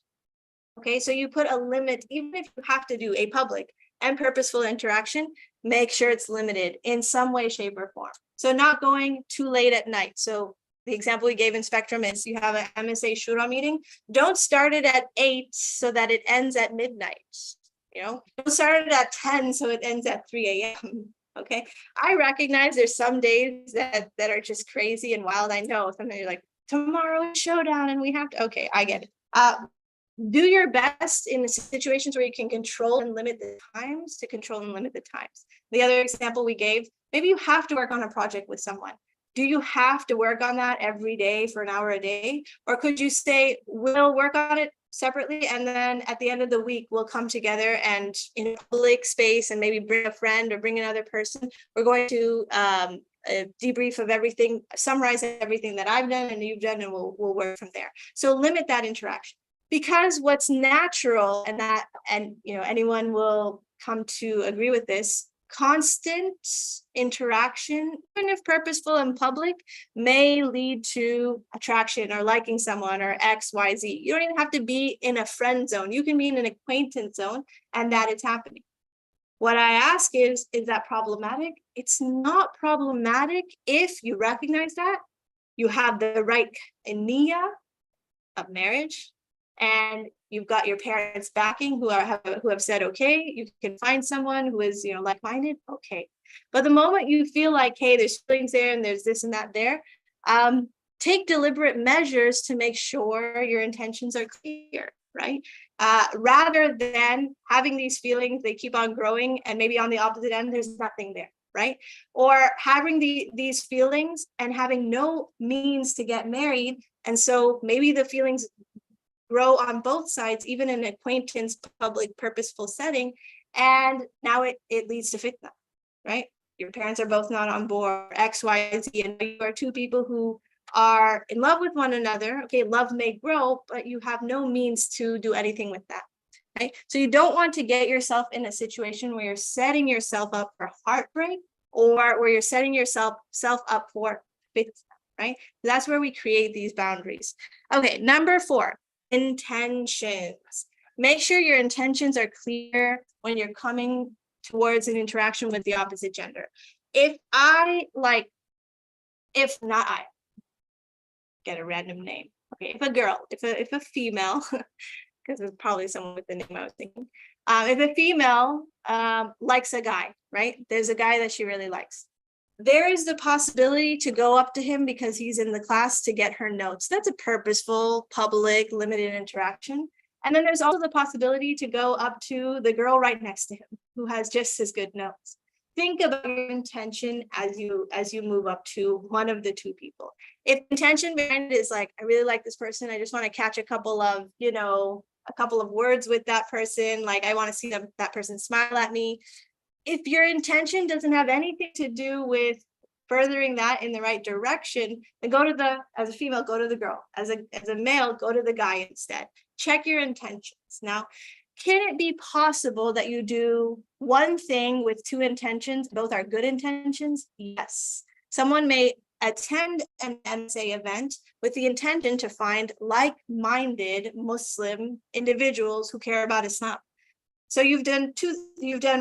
Okay, so you put a limit, even if you have to do a public and purposeful interaction, make sure it's limited in some way, shape, or form. So not going too late at night. So the example we gave in Spectrum is you have an MSA Shura meeting. Don't start it at 8 so that it ends at midnight. Don't start it at 10 so it ends at 3 a.m. Okay, I recognize there's some days that are just crazy and wild. I know sometimes you're like, tomorrow is showdown and we have to, okay, I get it. Do your best in the situations where you can control and limit the times to control and limit the times. The other example we gave, maybe you have to work on a project with someone. Do you have to work on that every day for an hour a day? Or could you say, we'll work on it separately, and then at the end of the week, we'll come together and in a public space and maybe bring a friend or bring another person. We're going to a debrief of everything, summarize everything that I've done and you've done, and we'll work from there. So limit that interaction, because what's natural, and that, and you know, anyone will come to agree with this, constant interaction, even if purposeful in public, may lead to attraction or liking someone or X, Y, Z. You don't even have to be in a friend zone. You can be in an acquaintance zone and that is happening. What I ask is that problematic? It's not problematic if you recognize that, you have the right niyyah of marriage, and you've got your parents backing who have said, okay, you can find someone who is, you know, like-minded, okay. But the moment you feel like, hey, there's feelings there and there's this and that there, take deliberate measures to make sure your intentions are clear, right? Rather than having these feelings, they keep on growing, and maybe on the opposite end, there's nothing there, right? Or having these feelings and having no means to get married. And so maybe the feelings grow on both sides, even in an acquaintance, public, purposeful setting. And now it leads to fitna, right? Your parents are both not on board, X, Y, Z, and you are two people who are in love with one another. Okay, love may grow, but you have no means to do anything with that, right? So you don't want to get yourself in a situation where you're setting yourself up for heartbreak, or where you're setting yourself up for fitna, right? That's where we create these boundaries. Okay, number 4, intentions. Make sure your intentions are clear when you're coming towards an interaction with the opposite gender. If not I, get a random name. Okay, if a girl, if a female, because there's probably someone with the name I was thinking. If a female likes a guy, right? There's a guy that she really likes. There is the possibility to go up to him because he's in the class to get her notes. That's a purposeful, public, limited interaction. And then there's also the possibility to go up to the girl right next to him who has just as good notes. Think about your intention as you move up to one of the two people. If intention behind it is like, I really like this person, I just want to catch a couple of words with that person, like I want to see that person smile at me. If your intention doesn't have anything to do with furthering that in the right direction, then as a female, go to the girl. As a male, go to the guy instead. Check your intentions. Now, can it be possible that you do one thing with two intentions, both are good intentions? Yes. Someone may attend an UHMSA event with the intention to find like-minded Muslim individuals who care about Islam. So you've done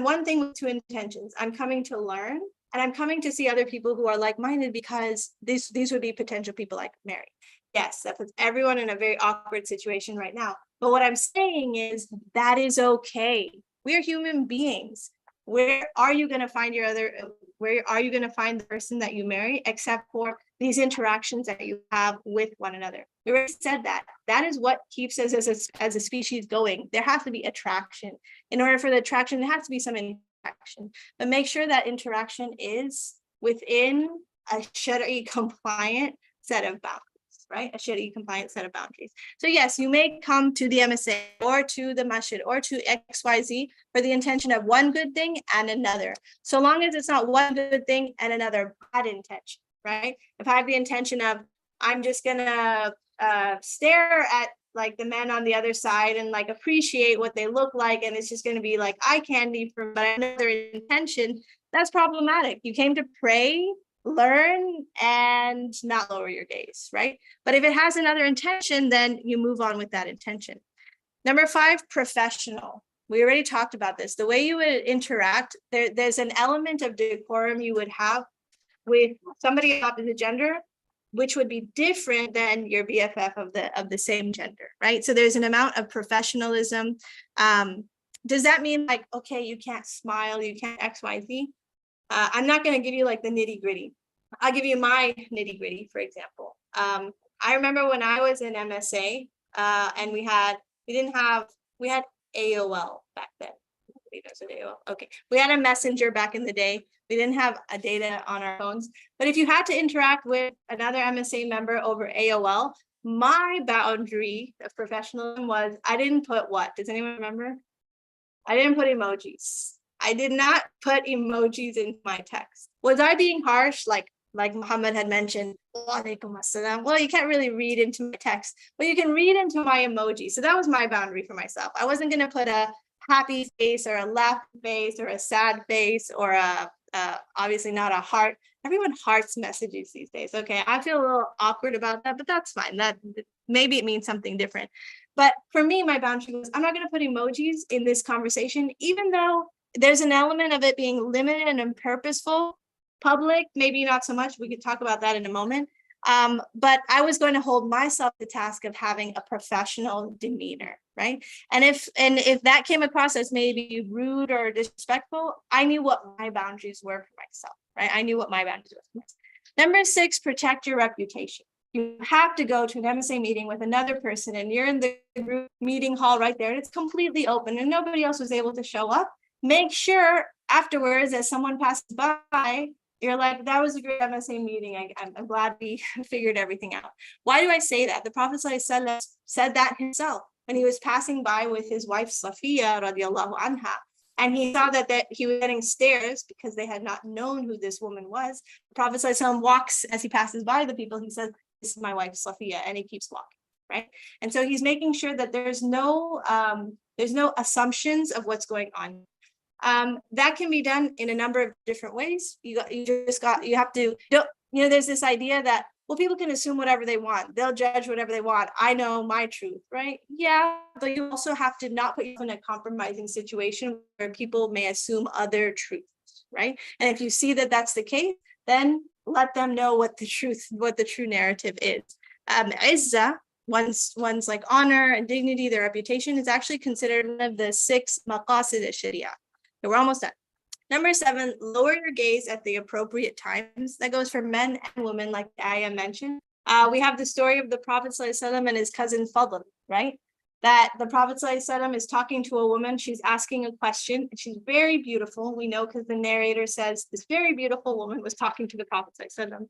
one thing with two intentions. I'm coming to learn, and I'm coming to see other people who are like-minded, because these would be potential people I could marry. Yes, that puts everyone in a very awkward situation right now. But what I'm saying is that is okay. We're human beings. Where are you going to find the person that you marry, except for these interactions that you have with one another? We already said that. That is what keeps us as a species going. There has to be attraction. In order for the attraction, there has to be some interaction. But make sure that interaction is within a Shari'i compliant set of boundaries. Right? A Shari'i compliant set of boundaries. So yes, you may come to the MSA or to the masjid or to XYZ for the intention of one good thing and another. So long as it's not one good thing and another bad intention, right? If I have the intention of, I'm just gonna stare at like the men on the other side and like appreciate what they look like, and it's just gonna be like eye candy for another intention, that's problematic. You came to pray, learn, and not lower your gaze, right? But if it has another intention, then you move on with that intention. Number 5, professional. We already talked about this. The way you would interact, there's an element of decorum you would have with somebody of opposite gender, which would be different than your BFF of the same gender, right? So there's an amount of professionalism. Does that mean like, okay, you can't smile, you can't X, Y, Z? I'm not going to give you like the nitty gritty. I'll give you my nitty gritty, for example. I remember when I was in MSA, and we had AOL back then. I believe that's what AOL. Okay, we had a messenger back in the day. We didn't have a data on our phones, but if you had to interact with another MSA member over AOL, My boundary of professionalism was, I didn't put what? Does anyone remember? I didn't put emojis. I did not put emojis in my text. Was I being harsh? Like Muhammad had mentioned, "Walaikum assalam." Well, you can't really read into my text, but you can read into my emoji. So that was my boundary for myself. I wasn't going to put a happy face or a laughing face or a sad face or obviously not a heart. Everyone hearts messages these days. Okay, I feel a little awkward about that, but that's fine. That maybe it means something different. But for me, my boundary was, I'm not going to put emojis in this conversation, even though there's an element of it being limited and purposeful. Public, maybe not so much. We could talk about that in a moment. But I was going to hold myself the task of having a professional demeanor, right? And if that came across as maybe rude or disrespectful, I knew what my boundaries were for myself, right? I knew what my boundaries were for myself. Number 6, protect your reputation. You have to go to an MSA meeting with another person and you're in the group meeting hall right there and it's completely open and nobody else was able to show up. Make sure afterwards, as someone passes by, you're like, that was a great MSA meeting. I'm glad we figured everything out. Why do I say that? The Prophet ﷺ said that himself when he was passing by with his wife Safiya radiallahu anha. And he saw that he was getting stares because they had not known who this woman was. The Prophet ﷺ walks as he passes by the people. He says, "This is my wife Safiya," and he keeps walking, right? And so he's making sure that there's no assumptions of what's going on. That can be done in a number of different ways. There's this idea that, well, people can assume whatever they want. They'll judge whatever they want. I know my truth, right? Yeah, but you also have to not put yourself in a compromising situation where people may assume other truths, right? And if you see that that's the case, then let them know what the true narrative is. Izzah, one's like honor and dignity, their reputation, is actually considered one of the 6 maqasid al-sharia. We're almost done. Number 7, lower your gaze at the appropriate times. That goes for men and women, like the ayah mentioned. We have the story of the Prophet ﷺ and his cousin Fadl, right? That the Prophet ﷺ is talking to a woman. She's asking a question. And she's very beautiful. We know because the narrator says this very beautiful woman was talking to the Prophet ﷺ.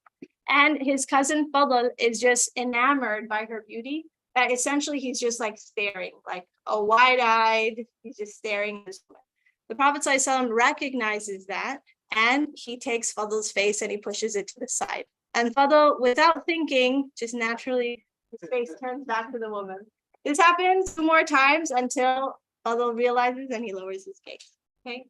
And his cousin Fadl is just enamored by her beauty. That essentially he's just like staring, like a wide-eyed. He's just staring at this woman. The Prophet ﷺ recognizes that and he takes Fadl's face and he pushes it to the side. And Fadl, without thinking, just naturally, his face turns back to the woman. This happens 2 more times until Fadl realizes and he lowers his gaze. Okay.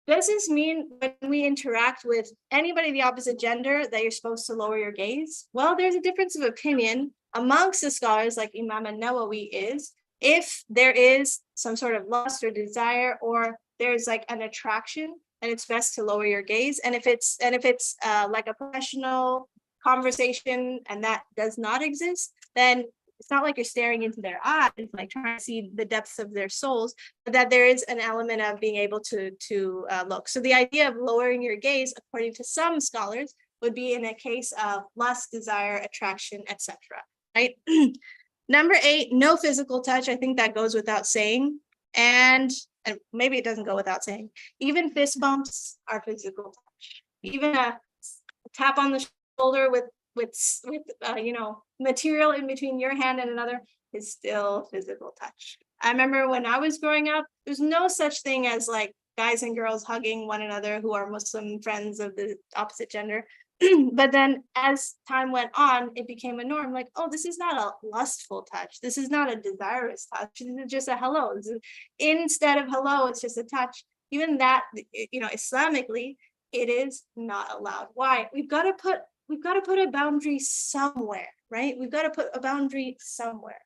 Does this mean when we interact with anybody of the opposite gender that you're supposed to lower your gaze? Well, there's a difference of opinion amongst the scholars, like Imam an-Nawawi is, if there is some sort of lust or desire or there's like an attraction, and it's best to lower your gaze. And if it's like a professional conversation and that does not exist, then it's not like you're staring into their eyes, like trying to see the depths of their souls, but that there is an element of being able to look. So the idea of lowering your gaze, according to some scholars, would be in a case of lust, desire, attraction, etc. Right? Number 8, no physical touch. I think that goes without saying. And maybe it doesn't go without saying, even fist bumps are physical touch. Even a tap on the shoulder with material in between your hand and another is still physical touch. I remember when I was growing up, there's no such thing as like guys and girls hugging one another who are Muslim friends of the opposite gender. But then as time went on, it became a norm, like, oh, this is not a lustful touch. This is not a desirous touch. This is just a hello. Instead of hello, it's just a touch. Even that, Islamically, it is not allowed. Why? We've got to put a boundary somewhere, right? We've got to put a boundary somewhere.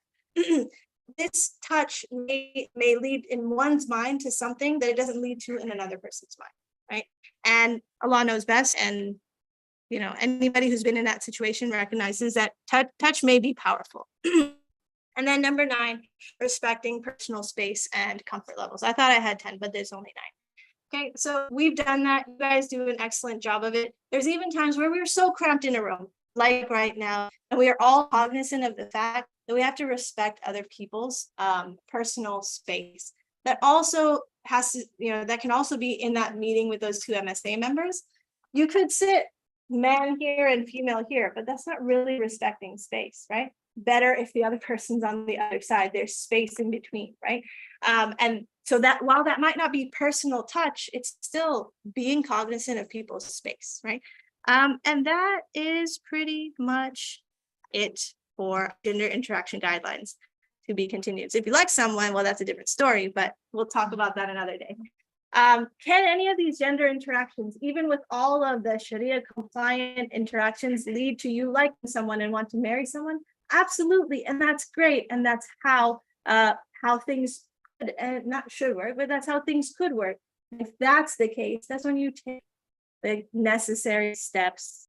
This touch may lead in one's mind to something that it doesn't lead to in another person's mind, right? And Allah knows best. And anybody who's been in that situation recognizes that touch may be powerful. And then number 9, respecting personal space and comfort levels. I thought I had 10, but there's only 9. Okay, so we've done that. You guys do an excellent job of it. There's even times where we're so cramped in a room, like right now, and we are all cognizant of the fact that we have to respect other people's personal space. That also has to, that can also be in that meeting with those 2 MSA members. You could sit man here and female here, but that's not really respecting space, right? better if the other person's on the other side. There's space in between, right? And so that while that might not be personal touch, it's still being cognizant of people's space, right? And that is pretty much it for gender interaction guidelines, to be continued. So if you like someone, well, that's a different story, but we'll talk about that another day. Can any of these gender interactions, even with all of the Sharia compliant interactions, lead to you liking someone and want to marry someone? Absolutely, and that's great, and that's how things could, and not should work, but that's how things could work. If that's the case, that's when you take the necessary steps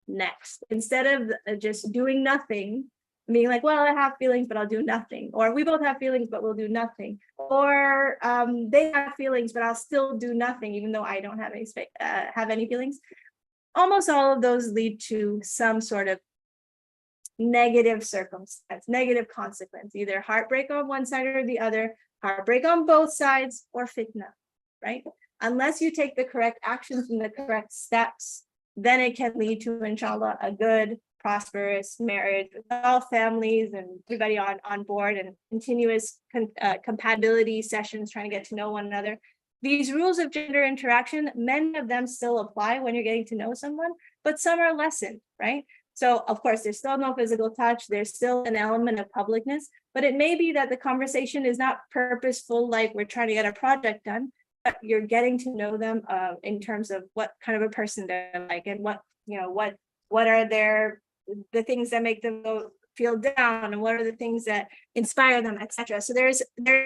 next, instead of just doing nothing, being like, well, I have feelings, but I'll do nothing, or we both have feelings, but we'll do nothing, or they have feelings, but I'll still do nothing, even though I don't have any feelings. Almost all of those lead to some sort of negative circumstance, negative consequence, either heartbreak on one side or the other, heartbreak on both sides, or fitna, right? Unless you take the correct actions and the correct steps, then it can lead to, inshallah, a good, prosperous marriage with all families and everybody on board, and continuous compatibility sessions, trying to get to know one another. These rules of gender interaction, many of them still apply when you're getting to know someone, but some are lessened, right? So of course, there's still no physical touch, there's still an element of publicness, but it may be that the conversation is not purposeful, like we're trying to get a project done, but you're getting to know them in terms of what kind of a person they're like, and what are the things that make them feel down, and what are the things that inspire them, etc. So there's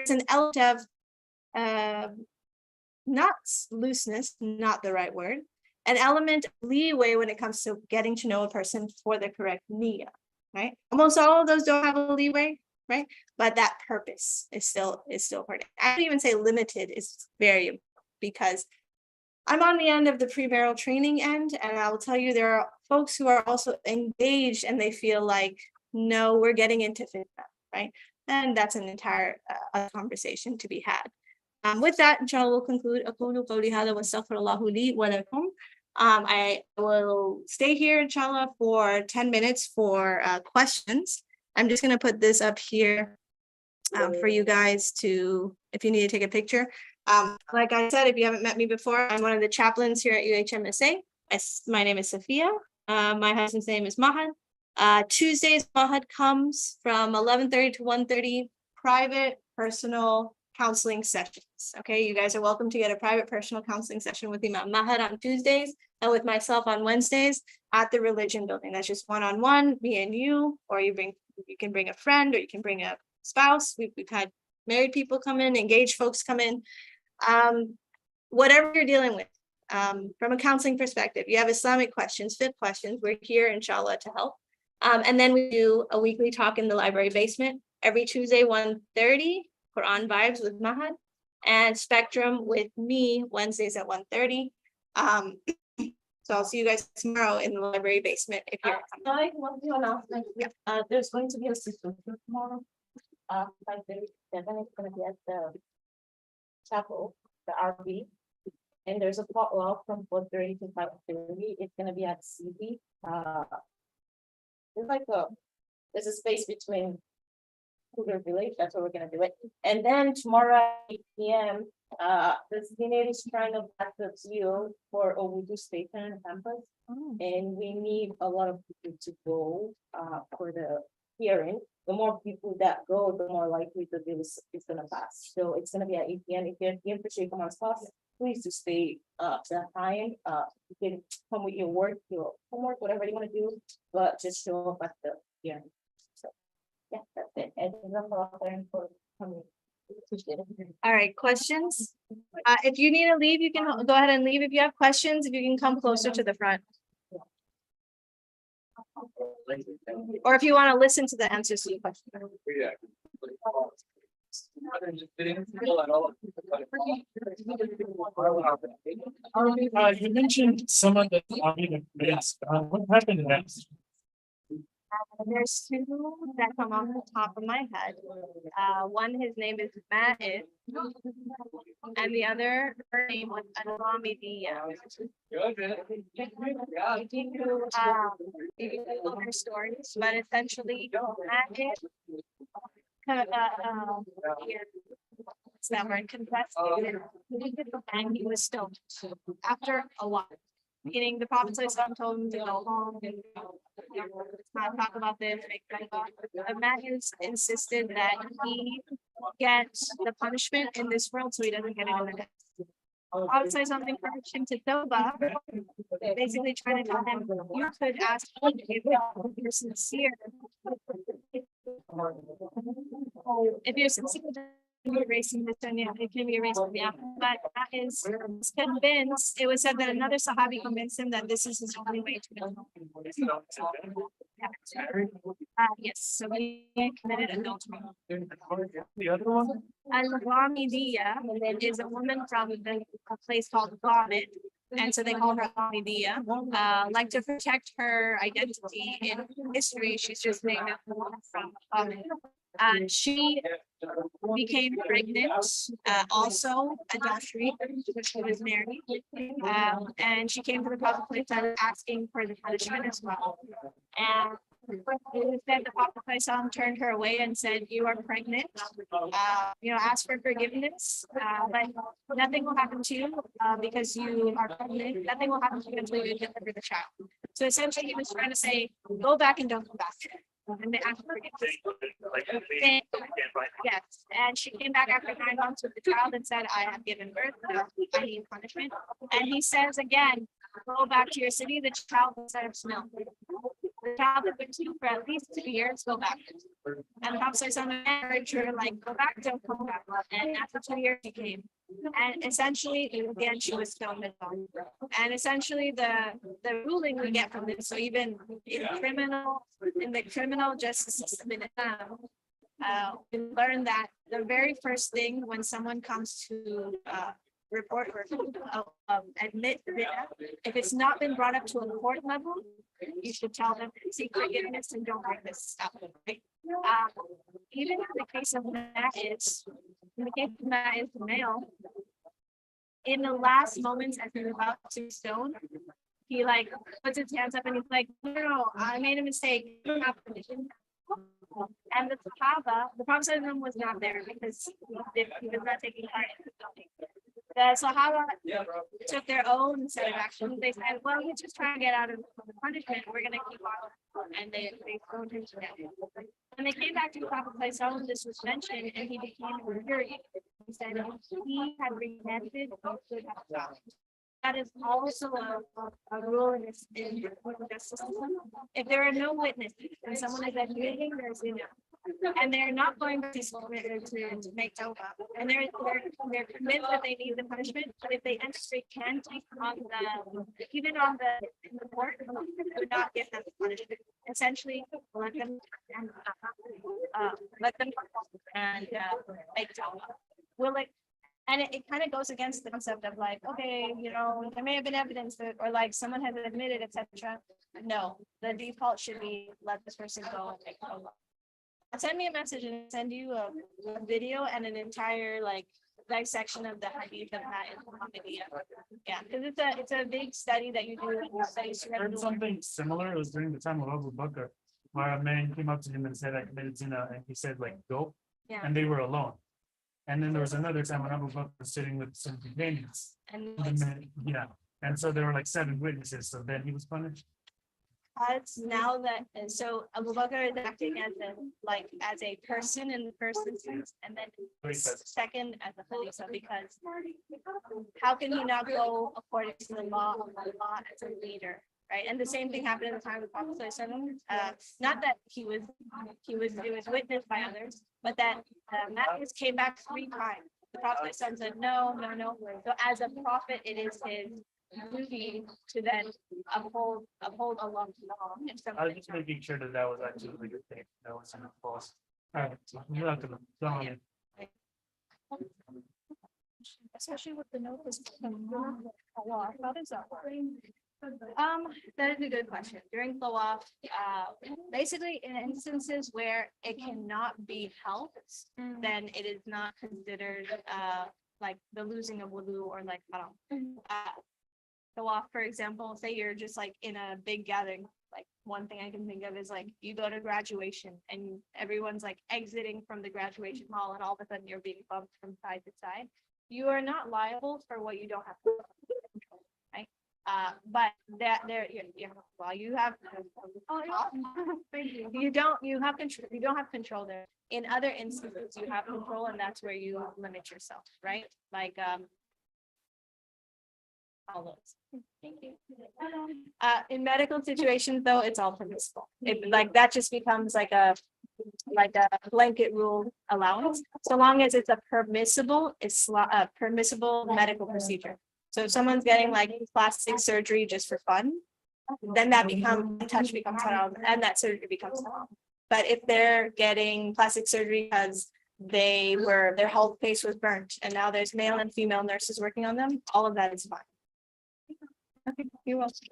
an element of not looseness, not the right word, an element of leeway when it comes to getting to know a person for the correct niyyah, right? Almost all of those don't have a leeway, right? But that purpose is still important. I don't even say limited is very important, because I'm on the end of the premarital training end, and I will tell you there are folks who are also engaged and they feel like, no, we're getting into fitna, right? And that's an entire conversation to be had. With that, inshallah, we'll conclude. أقول قولي هذا واستغفر الله لي ولكم. I will stay here, inshallah, for 10 minutes for questions. I'm just going to put this up here for you guys to, if you need to take a picture. Like I said, if you haven't met me before, I'm one of the chaplains here at UHMSA. My name is Sophia. My husband's name is Mahad. Tuesdays, Mahad comes from 11:30 to 1:30, private, personal counseling sessions. Okay, you guys are welcome to get a private personal counseling session with Imam Mahad on Tuesdays, and with myself on Wednesdays at the Religion Building. That's just one-on-one, me and you, or you can bring a friend, or you can bring a spouse. We've had married people come in, engaged folks come in. Whatever you're dealing with, from a counseling perspective, you have Islamic questions, fiqh questions, we're here, inshallah, to help. And then we do a weekly talk in the library basement every Tuesday, 1:30, Quran Vibes with Mahad, and Spectrum with me, Wednesdays at 1:30. So I'll see you guys tomorrow in the library basement if you're coming. There's going to be a sister tomorrow. 5:37, it's gonna be at the chapel, the RV. And there's a potluck from 4:30 to 5:30. It's gonna be at CB. There's a space between Cougar Village, that's where we're gonna do it. And then tomorrow at 8 p.m. The Senate is trying to back the deal for Obudu Station on campus. And we need a lot of people to go for the hearing. The more people that go, the more likely the bill is gonna pass. So it's gonna be at 8 p.m. If you're here for Sheikh Omar's class, please do stay to that time. You can come with your work, your homework, whatever you want to do, but just show up at the hearing. So yeah, that's it. And for coming. All right, questions? If you need to leave, you can go ahead and leave. If you have questions, if you can come closer to the front. Or if you want to listen to the answers to your question. You mentioned some of the what happened next? There's two that come off the top of my head. One, his name is Matt, and the other, her name was Anwami Dia. You can Google her stories, but essentially, Matt it's that word, confessed, and he was stoned after a while. Meaning the prophet told him to go home and not talk about this. But Matthews insisted that he gets the punishment in this world so he doesn't get it in the next. I'll say something for him to Toba, basically trying to tell him, you could ask if you're sincere. If you're sincere, erasing this and it can be erased from the app, but that is convinced. It was said that another Sahabi convinced him that this is his only way to know. Yes, so he committed adultery. The other one? Al-Ghamidiyya is a woman from a place called Ghamid, and so they call her Ghamidiyya. Like to protect her identity in history, she's just named from Ghamid. She became pregnant, also adultery, because she was married. And she came to the Prophet asking for the punishment as well. And it said the Prophet turned her away and said, you are pregnant, ask for forgiveness, but nothing will happen to you because you are pregnant. Nothing will happen to you until you deliver the child. So essentially he was trying to say, go back and don't come back. And they asked for forgiveness. Yes, and she came back after 9 months with the child and said, I have given birth, I need punishment. And he says again, go back to your city, the child instead of milk. The child had been to for at least 2 years, go back. And the Prophet says, encouraged her, like, go back, don't come back. And after 2 years, she came. And essentially, again, she was stoned. And essentially, the ruling we get from this, so even in the criminal justice system in Islam, we learn that the very first thing when someone comes to report or admit bid'ah, if it's not been brought up to a court level, you should tell them, seek forgiveness and don't bring this up. Right? Even in the case of Matt is the male, in the last moments as he's about to be stoned, he like puts his hands up and he's like, no, I made a mistake. And the Sahaba, the Prophet was not there because he was not taking part in the stoning. The Sahaba took their own set of actions. They said, well, we're just trying to get out of the punishment. We're going to keep on. And they stoned him to death. When they came back to the Prophet, this was mentioned, and he became infuriated. He said, if he had repented, he could have stopped. That is also a rule in this in justice system. If there are no witnesses and someone is admitting there's and they're not going to make tawbah, and they're convinced that they need the punishment, but if they actually can take on in the court, do not give them the punishment. Essentially, let them and make tawbah. Will it? And it kind of goes against the concept of like, okay, there may have been evidence that, or like someone has admitted, etc. No, the default should be let this person go and make tawbah. Send me a message and send you a video and an entire like dissection of the hadith of that in Muhammadiyya. Yeah, because it's a big study that you do. I heard something similar. It was during the time of Abu Bakr, where a man came up to him and said, I committed zina, and he said, like, go. Yeah. And they were alone. And then there was another time when Abu Bakr was sitting with some companions. And Yeah. And so there were like 7 witnesses. So then he was punished. now that, and so Abu Bakr is acting as a person in the first instance, and then second as a Khalifa, because how can he not go according to the law of Allah as a leader? Right, and the same thing happened at the time of the Prophet. Not that he was witnessed by others, but that Matthews came back 3 times. The Prophet said, no. So as a prophet, it is his duty to then uphold Allah's law. I was just making sure that was actually a good thing. That wasn't false. All right, so you're not gonna go on. Especially with the notice from Allah. How does that work? That is a good question. During flow off, basically in instances where it cannot be helped, then it is not considered, like the losing of wudu or like, I don't. Go off, for example, say you're just like in a big gathering, like one thing I can think of is like you go to graduation and everyone's like exiting from the graduation hall and all of a sudden you're being bumped from side to side. You are not liable for what you don't have control, right? But that there, well, you have. You have control, you don't have control there. In other instances, you have control and that's where you limit yourself, right? Like, all those. Thank you. In medical situations, though, it's all permissible. It like that just becomes like a blanket rule allowance, so long as it's a permissible medical procedure. So if someone's getting like plastic surgery just for fun, then that touch becomes haram and that surgery becomes haram. But if they're getting plastic surgery because their whole face was burnt and now there's male and female nurses working on them, all of that is fine. Okay, you're welcome.